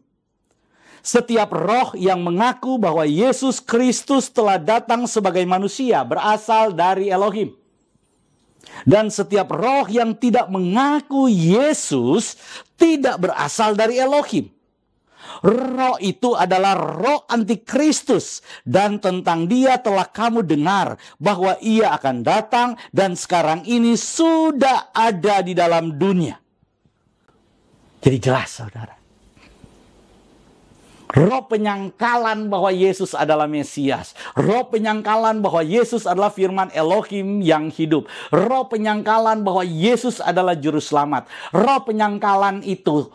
Setiap roh yang mengaku bahwa Yesus Kristus telah datang sebagai manusia berasal dari Elohim. Dan setiap roh yang tidak mengaku Yesus tidak berasal dari Elohim. Roh itu adalah roh antikristus, dan tentang dia telah kamu dengar bahwa ia akan datang dan sekarang ini sudah ada di dalam dunia. Jadi jelas saudara, roh penyangkalan bahwa Yesus adalah Mesias, roh penyangkalan bahwa Yesus adalah firman Elohim yang hidup, roh penyangkalan bahwa Yesus adalah juru selamat, roh penyangkalan itu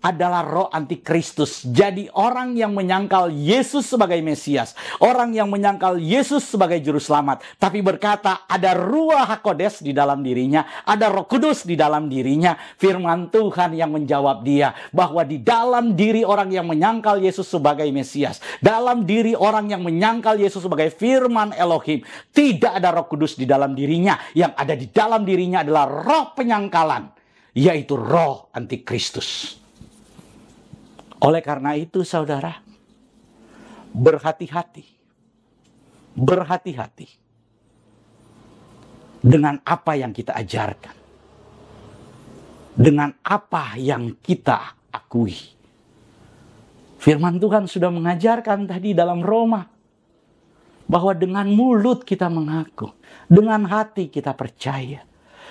adalah roh antikristus. Jadi orang yang menyangkal Yesus sebagai Mesias, orang yang menyangkal Yesus sebagai juru selamat, tapi berkata ada Ruach HaKodes di dalam dirinya, ada Roh Kudus di dalam dirinya. Firman Tuhan yang menjawab dia bahwa di dalam diri orang yang menyangkal Yesus sebagai Mesias, dalam diri orang yang menyangkal Yesus sebagai firman Elohim, tidak ada Roh Kudus di dalam dirinya. Yang ada di dalam dirinya adalah roh penyangkalan, yaitu roh antikristus. Oleh karena itu saudara, berhati-hati dengan apa yang kita ajarkan, dengan apa yang kita akui. Firman Tuhan sudah mengajarkan tadi dalam Roma, bahwa dengan mulut kita mengaku, dengan hati kita percaya.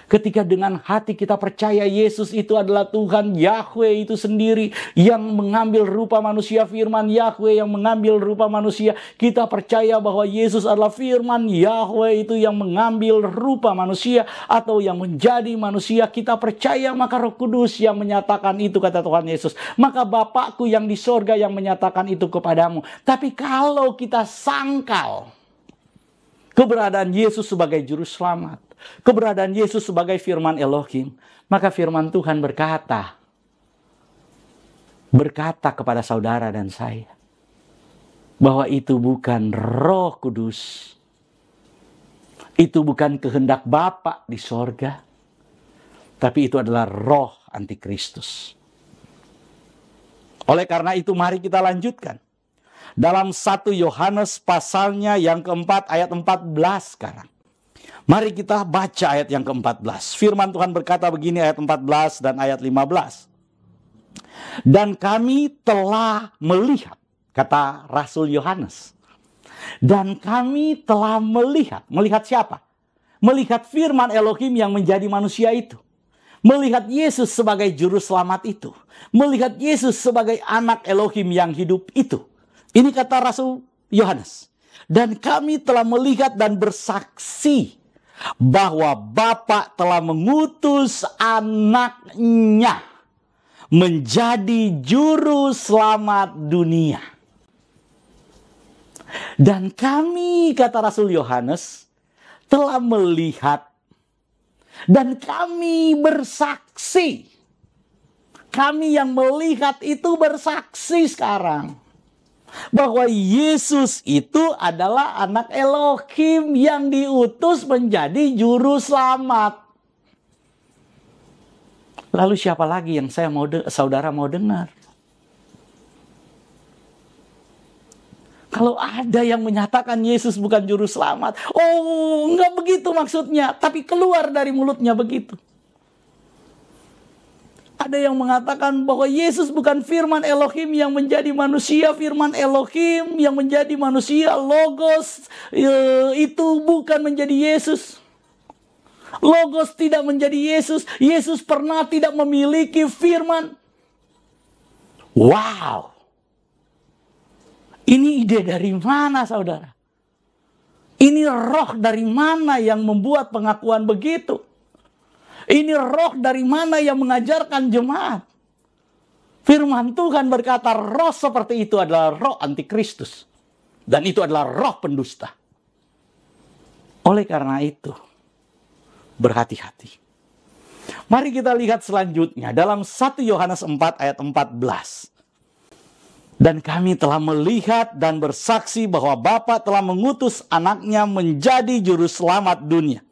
Ketika dengan hati kita percaya Yesus itu adalah Tuhan, Yahweh itu sendiri yang mengambil rupa manusia, firman Yahweh yang mengambil rupa manusia. Kita percaya bahwa Yesus adalah firman Yahweh itu yang mengambil rupa manusia atau yang menjadi manusia. Kita percaya, maka Roh Kudus yang menyatakan itu, kata Tuhan Yesus. Maka Bapakku yang di sorga yang menyatakan itu kepadamu. Tapi kalau kita sangkal keberadaan Yesus sebagai juru selamat, keberadaan Yesus sebagai firman Elohim, maka firman Tuhan berkata kepada saudara dan saya bahwa itu bukan Roh Kudus, itu bukan kehendak Bapa di sorga, tapi itu adalah roh antikristus. Oleh karena itu mari kita lanjutkan. Dalam 1 Yohanes pasalnya yang keempat ayat 14 sekarang. Mari kita baca ayat yang ke-14. Firman Tuhan berkata begini ayat 14 dan ayat 15. Dan kami telah melihat, kata Rasul Yohanes. Dan kami telah melihat. Melihat siapa? Melihat firman Elohim yang menjadi manusia itu. Melihat Yesus sebagai juru selamat itu. Melihat Yesus sebagai anak Elohim yang hidup itu. Ini kata Rasul Yohanes. Dan kami telah melihat dan bersaksi bahwa Bapa telah mengutus anaknya menjadi juru selamat dunia. Dan kami, kata Rasul Yohanes, telah melihat dan kami bersaksi. Kami yang melihat itu bersaksi sekarang bahwa Yesus itu adalah anak Elohim yang diutus menjadi juru selamat. Lalu siapa lagi yang saudara mau dengar? Kalau ada yang menyatakan Yesus bukan juru selamat, oh enggak begitu maksudnya, tapi keluar dari mulutnya begitu. Ada yang mengatakan bahwa Yesus bukan firman Elohim yang menjadi manusia, firman Elohim yang menjadi manusia, Logos itu bukan menjadi Yesus. Logos tidak menjadi Yesus. Yesus pernah tidak memiliki firman. Wow. Ini ide dari mana, saudara? Ini roh dari mana yang membuat pengakuan begitu? Ini roh dari mana yang mengajarkan jemaat? Firman Tuhan berkata roh seperti itu adalah roh antikristus. Dan itu adalah roh pendusta. Oleh karena itu, berhati-hati. Mari kita lihat selanjutnya dalam 1 Yohanes 4 ayat 14. Dan kami telah melihat dan bersaksi bahwa Bapa telah mengutus anaknya menjadi juru selamat dunia.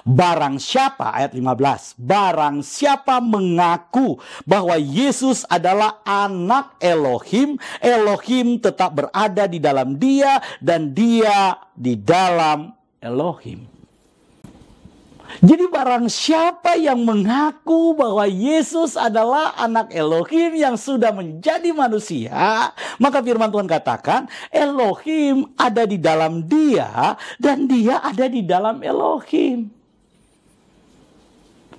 Barang siapa, ayat 15, barang siapa mengaku bahwa Yesus adalah anak Elohim, Elohim tetap berada di dalam dia dan dia di dalam Elohim. Jadi barang siapa yang mengaku bahwa Yesus adalah anak Elohim yang sudah menjadi manusia, maka firman Tuhan katakan Elohim ada di dalam dia dan dia ada di dalam Elohim.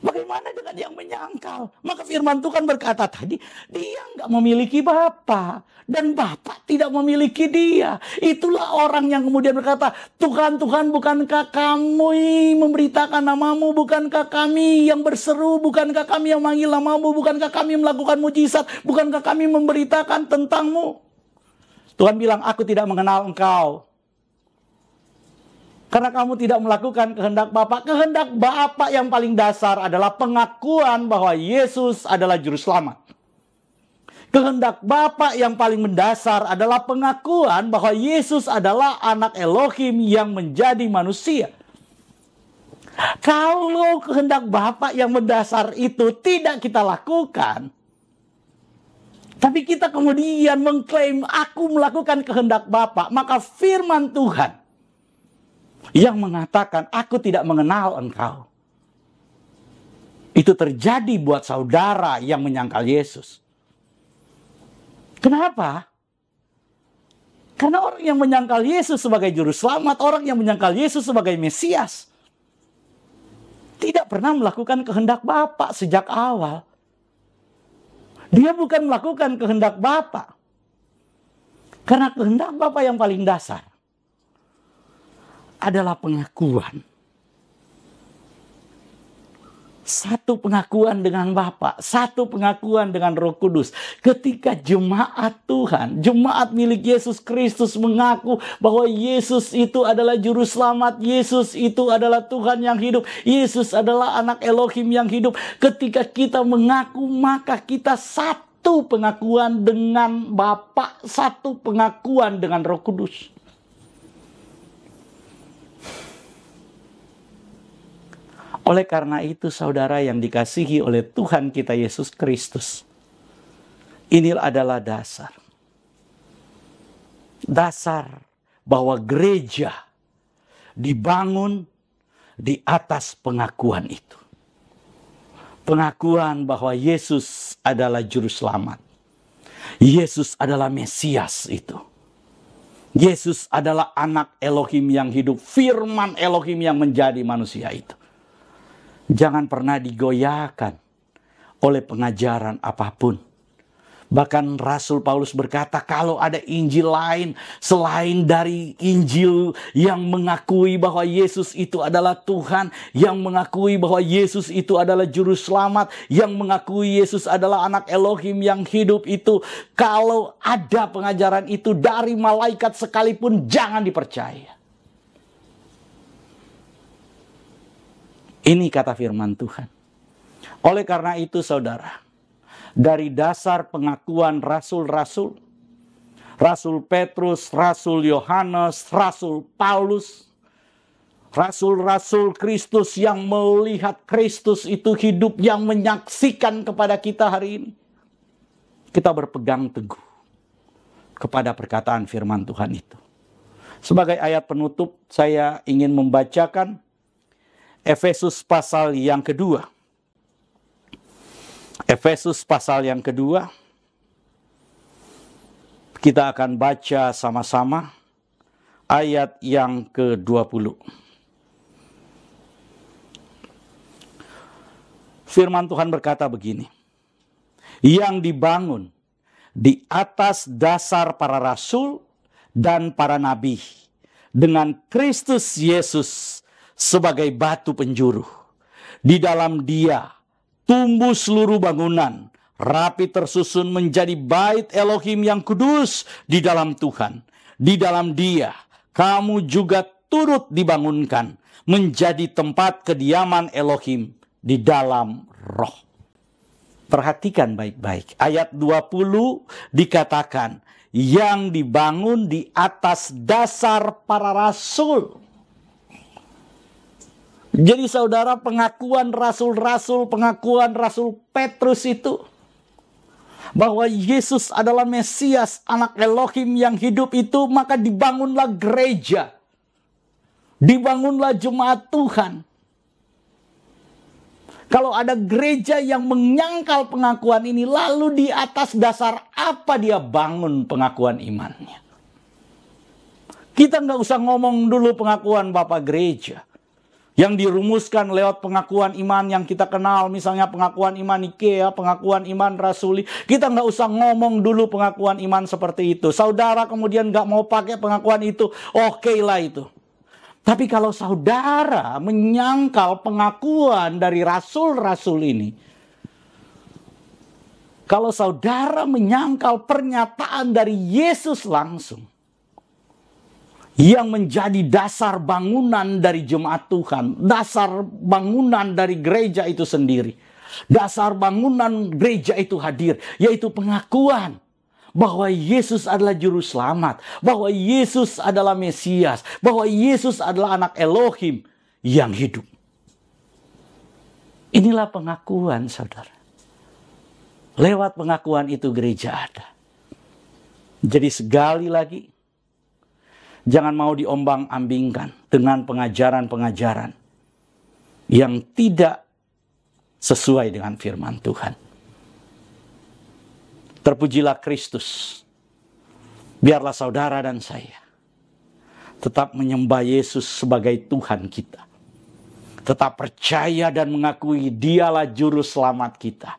Bagaimana dengan yang menyangkal? Maka firman Tuhan berkata tadi, dia nggak memiliki Bapa dan Bapa tidak memiliki dia. Itulah orang yang kemudian berkata, Tuhan, Tuhan, bukankah kami memberitakan namamu? Bukankah kami yang berseru? Bukankah kami yang manggil namamu? Bukankah kami melakukan mujizat? Bukankah kami memberitakan tentangmu? Tuhan bilang, aku tidak mengenal engkau. Karena kamu tidak melakukan kehendak Bapa. Kehendak Bapa yang paling dasar adalah pengakuan bahwa Yesus adalah juru selamat. Kehendak Bapa yang paling mendasar adalah pengakuan bahwa Yesus adalah anak Elohim yang menjadi manusia. Kalau kehendak Bapa yang mendasar itu tidak kita lakukan, tapi kita kemudian mengklaim aku melakukan kehendak Bapa, maka firman Tuhan yang mengatakan aku tidak mengenal engkau, itu terjadi buat saudara yang menyangkal Yesus. Kenapa? Karena orang yang menyangkal Yesus sebagai juru selamat, orang yang menyangkal Yesus sebagai Mesias, tidak pernah melakukan kehendak Bapa sejak awal. Dia bukan melakukan kehendak Bapa. Karena kehendak Bapa yang paling dasar adalah pengakuan. Satu pengakuan dengan Bapa, satu pengakuan dengan Roh Kudus. Ketika jemaat Tuhan, jemaat milik Yesus Kristus mengaku bahwa Yesus itu adalah juru selamat, Yesus itu adalah Tuhan yang hidup, Yesus adalah anak Elohim yang hidup. Ketika kita mengaku, maka kita satu pengakuan dengan Bapa, satu pengakuan dengan Roh Kudus. Oleh karena itu, saudara yang dikasihi oleh Tuhan kita Yesus Kristus, ini adalah dasar. Dasar bahwa gereja dibangun di atas pengakuan itu. Pengakuan bahwa Yesus adalah juru selamat. Yesus adalah Mesias itu. Yesus adalah anak Elohim yang hidup, firman Elohim yang menjadi manusia itu. Jangan pernah digoyahkan oleh pengajaran apapun. Bahkan Rasul Paulus berkata, kalau ada Injil lain selain dari Injil yang mengakui bahwa Yesus itu adalah Tuhan, yang mengakui bahwa Yesus itu adalah juru selamat, yang mengakui Yesus adalah anak Elohim yang hidup itu, kalau ada pengajaran itu dari malaikat sekalipun, jangan dipercaya. Ini kata firman Tuhan. Oleh karena itu, saudara, dari dasar pengakuan rasul-rasul, Rasul Petrus, Rasul Yohanes, Rasul Paulus, rasul-rasul Kristus yang melihat Kristus itu hidup, yang menyaksikan kepada kita hari ini, kita berpegang teguh kepada perkataan firman Tuhan itu. Sebagai ayat penutup, saya ingin membacakan Efesus pasal yang kedua. Efesus pasal yang kedua, kita akan baca sama-sama ayat yang ke-20. Firman Tuhan berkata begini, yang dibangun di atas dasar para rasul dan para nabi, dengan Kristus Yesus sebagai batu penjuru. Di dalam Dia tumbuh seluruh bangunan, rapi tersusun menjadi bait Elohim yang kudus di dalam Tuhan. Di dalam Dia, kamu juga turut dibangunkan menjadi tempat kediaman Elohim di dalam roh. Perhatikan baik-baik. Ayat 20 dikatakan, yang dibangun di atas dasar para rasul. Jadi saudara, pengakuan rasul-rasul, pengakuan Rasul Petrus itu, bahwa Yesus adalah Mesias, anak Elohim yang hidup itu, maka dibangunlah gereja. Dibangunlah jemaat Tuhan. Kalau ada gereja yang menyangkal pengakuan ini, lalu di atas dasar apa dia bangun pengakuan imannya? Kita nggak usah ngomong dulu pengakuan Bapak Gereja yang dirumuskan lewat pengakuan iman yang kita kenal, misalnya pengakuan iman Nikea, pengakuan iman Rasuli. Kita nggak usah ngomong dulu pengakuan iman seperti itu. Saudara kemudian nggak mau pakai pengakuan itu, oke lah itu. Tapi kalau saudara menyangkal pengakuan dari rasul-rasul ini, kalau saudara menyangkal pernyataan dari Yesus langsung, yang menjadi dasar bangunan dari jemaat Tuhan, dasar bangunan dari gereja itu sendiri, dasar bangunan gereja itu hadir, yaitu pengakuan bahwa Yesus adalah juru selamat, bahwa Yesus adalah Mesias, bahwa Yesus adalah anak Elohim yang hidup. Inilah pengakuan, saudara. Lewat pengakuan itu gereja ada. Jadi sekali lagi, jangan mau diombang-ambingkan dengan pengajaran-pengajaran yang tidak sesuai dengan firman Tuhan. Terpujilah Kristus. Biarlah saudara dan saya tetap menyembah Yesus sebagai Tuhan kita. Tetap percaya dan mengakui Dialah juru selamat kita.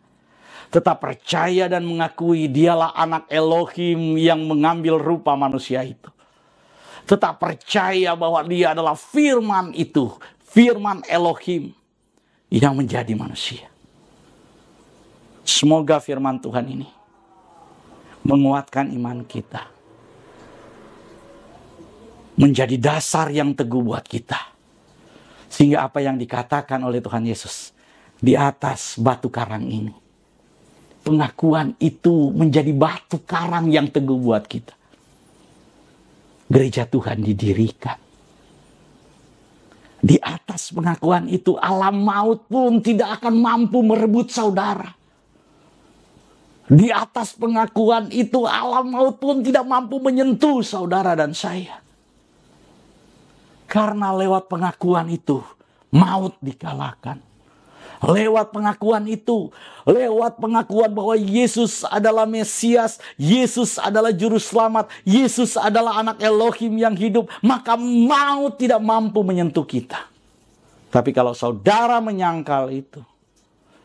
Tetap percaya dan mengakui Dialah anak Elohim yang mengambil rupa manusia itu. Tetap percaya bahwa Dia adalah firman itu, firman Elohim yang menjadi manusia. Semoga firman Tuhan ini menguatkan iman kita, menjadi dasar yang teguh buat kita, sehingga apa yang dikatakan oleh Tuhan Yesus di atas batu karang ini, pengakuan itu menjadi batu karang yang teguh buat kita. Gereja Tuhan didirikan Di atas pengakuan itu, alam maut pun tidak akan mampu merebut saudara. Di atas pengakuan itu, alam maut pun tidak mampu menyentuh saudara dan saya. Karena lewat pengakuan itu, maut dikalahkan. Lewat pengakuan itu, lewat pengakuan bahwa Yesus adalah Mesias, Yesus adalah Juru Selamat, Yesus adalah anak Elohim yang hidup, maka maut tidak mampu menyentuh kita. Tapi kalau saudara menyangkal itu,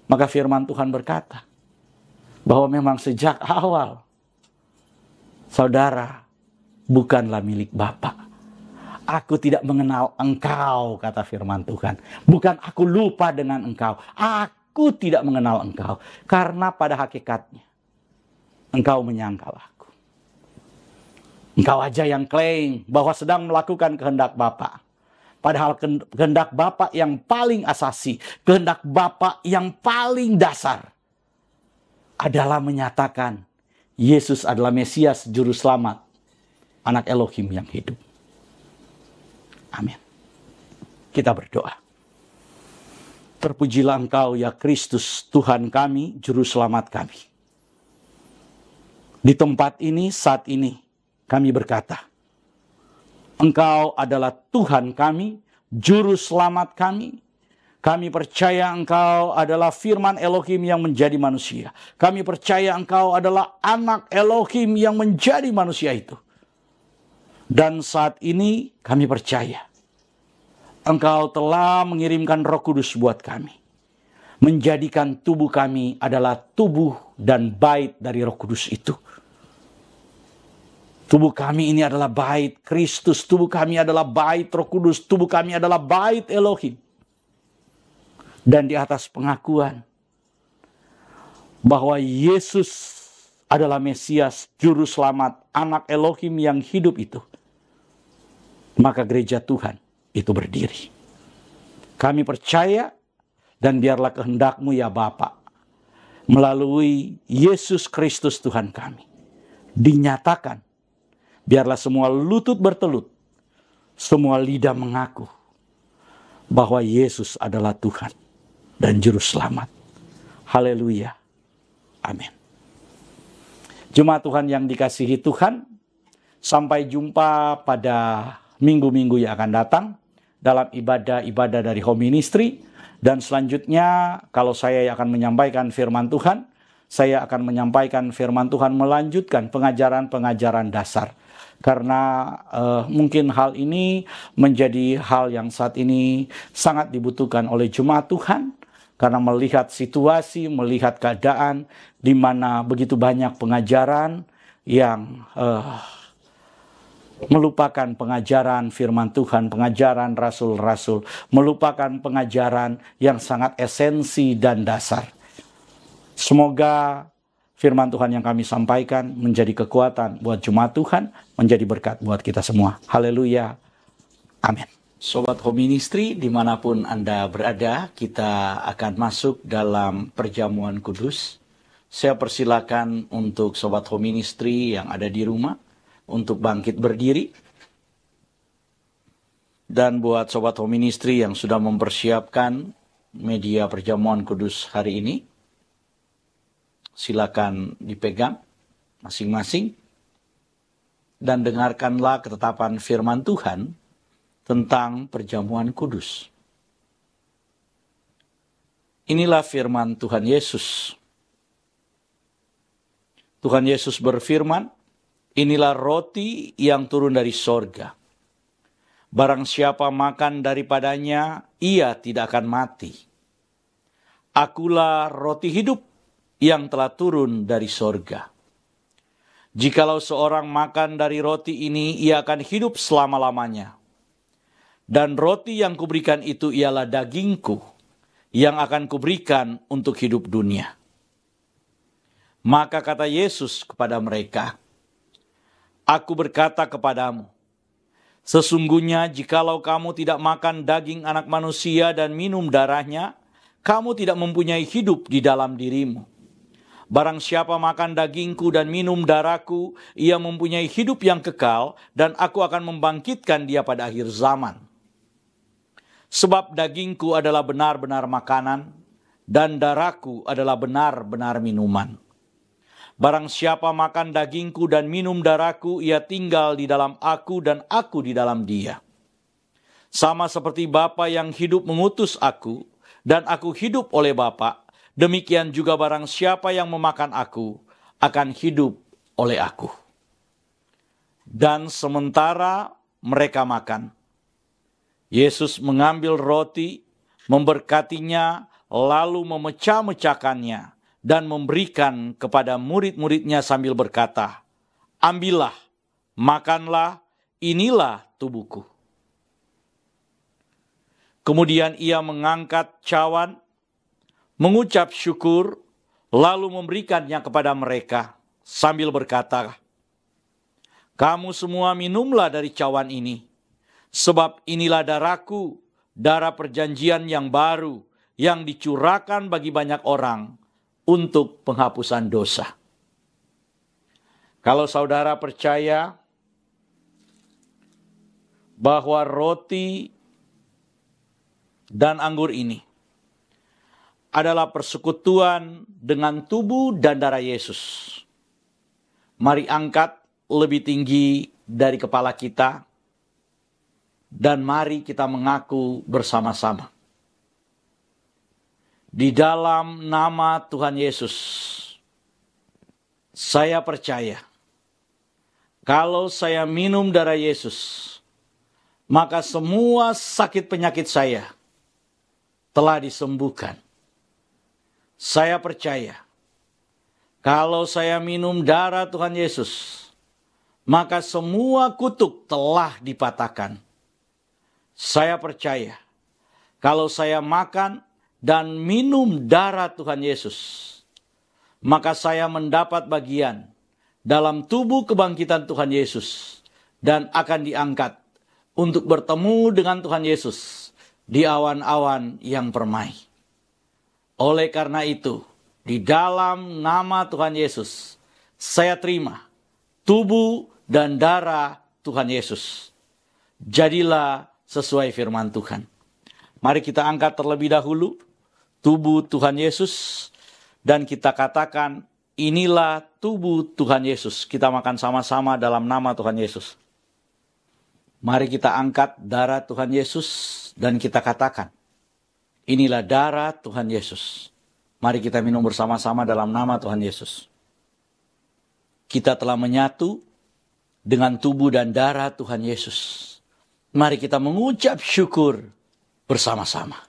maka firman Tuhan berkata, bahwa memang sejak awal, saudara bukanlah milik Bapa. Aku tidak mengenal engkau, kata firman Tuhan. Bukan aku lupa dengan engkau. Aku tidak mengenal engkau. Karena pada hakikatnya, engkau menyangkal aku. Engkau aja yang klaim bahwa sedang melakukan kehendak Bapa. Padahal kehendak Bapa yang paling asasi, kehendak Bapa yang paling dasar, adalah menyatakan Yesus adalah Mesias, Juru Selamat, anak Elohim yang hidup. Amin. Kita berdoa. Terpujilah Engkau ya Kristus, Tuhan kami, Juru Selamat kami. Di tempat ini, saat ini, kami berkata, Engkau adalah Tuhan kami, Juru Selamat kami. Kami percaya Engkau adalah firman Elohim yang menjadi manusia. Kami percaya Engkau adalah anak Elohim yang menjadi manusia itu. Dan saat ini kami percaya Engkau telah mengirimkan Roh Kudus buat kami. Menjadikan tubuh kami adalah tubuh dan bait dari Roh Kudus itu. Tubuh kami ini adalah bait Kristus. Tubuh kami adalah bait Roh Kudus. Tubuh kami adalah bait Elohim. Dan di atas pengakuan bahwa Yesus adalah Mesias, Juru Selamat, anak Elohim yang hidup itu, maka gereja Tuhan itu berdiri. Kami percaya dan biarlah kehendak-Mu ya Bapa, melalui Yesus Kristus Tuhan kami, dinyatakan, biarlah semua lutut bertelut, semua lidah mengaku bahwa Yesus adalah Tuhan dan Juru Selamat. Haleluya. Amin. Jemaat Tuhan yang dikasihi Tuhan, sampai jumpa pada minggu-minggu yang akan datang dalam ibadah-ibadah dari Home Ministry. Dan selanjutnya, kalau saya akan menyampaikan firman Tuhan, saya akan menyampaikan firman Tuhan melanjutkan pengajaran-pengajaran dasar. Karena mungkin hal ini menjadi hal yang saat ini sangat dibutuhkan oleh jemaat Tuhan. Karena melihat situasi, melihat keadaan di mana begitu banyak pengajaran yang melupakan pengajaran firman Tuhan, pengajaran rasul-rasul, melupakan pengajaran yang sangat esensi dan dasar. Semoga firman Tuhan yang kami sampaikan menjadi kekuatan buat jemaat Tuhan, menjadi berkat buat kita semua. Haleluya. Amin. Sobat Home Ministry, dimanapun Anda berada, kita akan masuk dalam perjamuan kudus. Saya persilakan untuk Sobat Home Ministry yang ada di rumah, untuk bangkit berdiri. Dan buat Sobat Home Ministry yang sudah mempersiapkan media perjamuan kudus hari ini, silakan dipegang masing-masing. Dan dengarkanlah ketetapan firman Tuhan tentang perjamuan kudus. Inilah firman Tuhan Yesus. Tuhan Yesus berfirman, inilah roti yang turun dari sorga. Barang siapa makan daripadanya, ia tidak akan mati. Akulah roti hidup yang telah turun dari sorga. Jikalau seorang makan dari roti ini, ia akan hidup selama-lamanya. Dan roti yang kuberikan itu ialah dagingku, yang akan kuberikan untuk hidup dunia. Maka kata Yesus kepada mereka, Aku berkata kepadamu, sesungguhnya jikalau kamu tidak makan daging anak manusia dan minum darahnya, kamu tidak mempunyai hidup di dalam dirimu. Barang siapa makan dagingku dan minum darahku, ia mempunyai hidup yang kekal, dan aku akan membangkitkan dia pada akhir zaman. Sebab dagingku adalah benar-benar makanan, dan darahku adalah benar-benar minuman. Barang siapa makan dagingku dan minum darahku, ia tinggal di dalam aku dan aku di dalam dia. Sama seperti Bapa yang hidup mengutus aku, dan aku hidup oleh Bapa, demikian juga barang siapa yang memakan aku, akan hidup oleh aku. Dan sementara mereka makan, Yesus mengambil roti, memberkatinya, lalu memecah-mecahkannya, dan memberikan kepada murid-muridnya sambil berkata, "Ambillah, makanlah, inilah tubuhku." Kemudian ia mengangkat cawan, mengucap syukur, lalu memberikannya kepada mereka, sambil berkata, "Kamu semua minumlah dari cawan ini, sebab inilah darahku, darah perjanjian yang baru, yang dicurahkan bagi banyak orang untuk penghapusan dosa." Kalau saudara percaya bahwa roti dan anggur ini adalah persekutuan dengan tubuh dan darah Yesus, mari angkat lebih tinggi dari kepala kita, dan mari kita mengaku bersama-sama. Di dalam nama Tuhan Yesus, saya percaya kalau saya minum darah Yesus, maka semua sakit penyakit saya telah disembuhkan. Saya percaya kalau saya minum darah Tuhan Yesus, maka semua kutuk telah dipatahkan. Saya percaya kalau saya makan dan minum darah Tuhan Yesus, maka saya mendapat bagian dalam tubuh kebangkitan Tuhan Yesus dan akan diangkat untuk bertemu dengan Tuhan Yesus di awan-awan yang permai. Oleh karena itu, di dalam nama Tuhan Yesus, saya terima tubuh dan darah Tuhan Yesus. Jadilah sesuai firman Tuhan. Mari kita angkat terlebih dahulu tubuh Tuhan Yesus, dan kita katakan, inilah tubuh Tuhan Yesus. Kita makan sama-sama dalam nama Tuhan Yesus. Mari kita angkat darah Tuhan Yesus, dan kita katakan, inilah darah Tuhan Yesus. Mari kita minum bersama-sama dalam nama Tuhan Yesus. Kita telah menyatu dengan tubuh dan darah Tuhan Yesus. Mari kita mengucap syukur bersama-sama.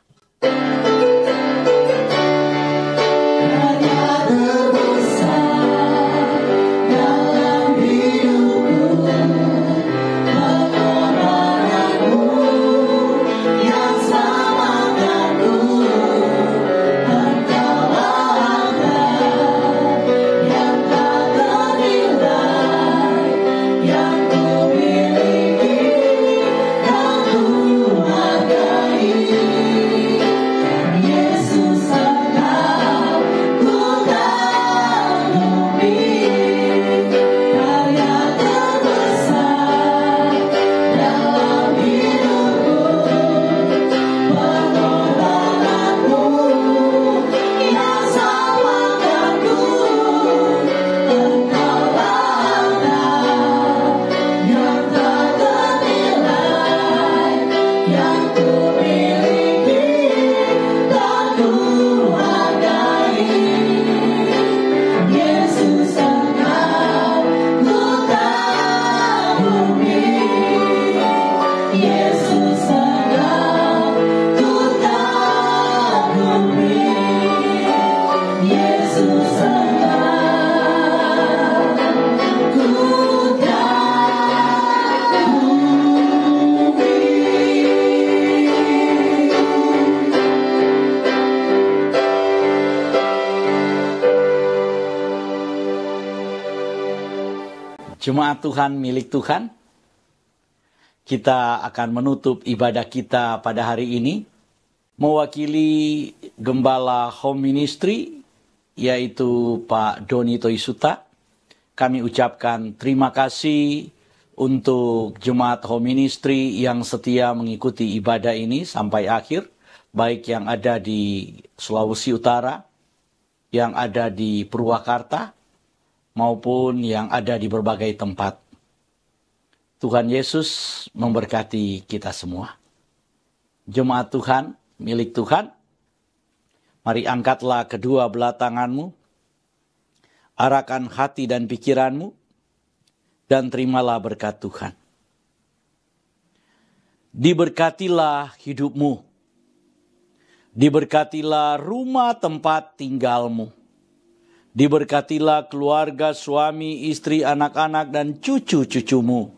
Jemaat Tuhan milik Tuhan, kita akan menutup ibadah kita pada hari ini mewakili Gembala Home Ministry, yaitu Pak Doni Toisuta. Kami ucapkan terima kasih untuk jemaat home ministry yang setia mengikuti ibadah ini sampai akhir, baik yang ada di Sulawesi Utara, yang ada di Purwakarta, maupun yang ada di berbagai tempat. Tuhan Yesus memberkati kita semua. Jemaat Tuhan, milik Tuhan, mari angkatlah kedua belah tanganmu, arahkan hati dan pikiranmu, dan terimalah berkat Tuhan. Diberkatilah hidupmu, diberkatilah rumah tempat tinggalmu, diberkatilah keluarga, suami, istri, anak-anak, dan cucu-cucumu.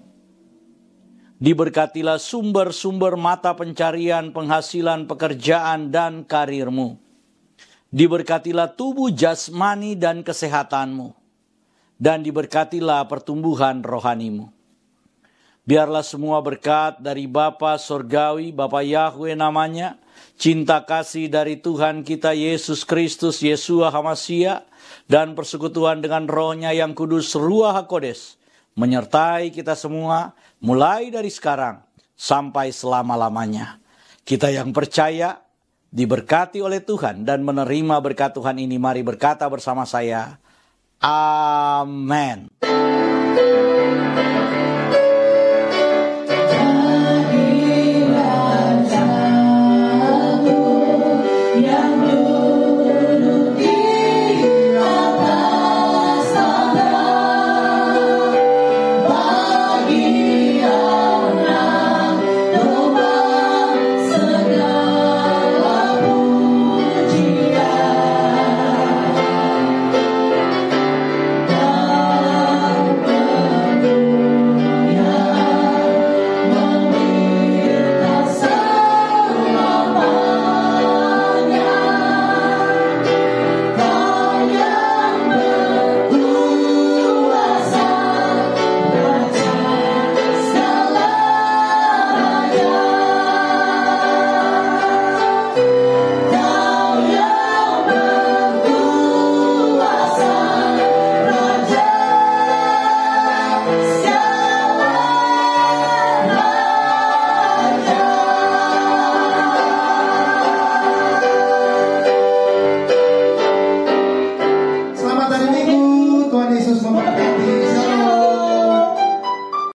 Diberkatilah sumber-sumber mata pencarian, penghasilan, pekerjaan, dan karirmu. Diberkatilah tubuh jasmani dan kesehatanmu. Dan diberkatilah pertumbuhan rohanimu. Biarlah semua berkat dari Bapa Sorgawi, Bapa Yahweh namanya, cinta kasih dari Tuhan kita Yesus Kristus, Yeshua HaMashiach, dan persekutuan dengan rohnya yang kudus, Ruach HaKodes, menyertai kita semua, mulai dari sekarang sampai selama-lamanya. Kita yang percaya, diberkati oleh Tuhan dan menerima berkat Tuhan ini, mari berkata bersama saya, amin. Tuhan Yesus memberkati.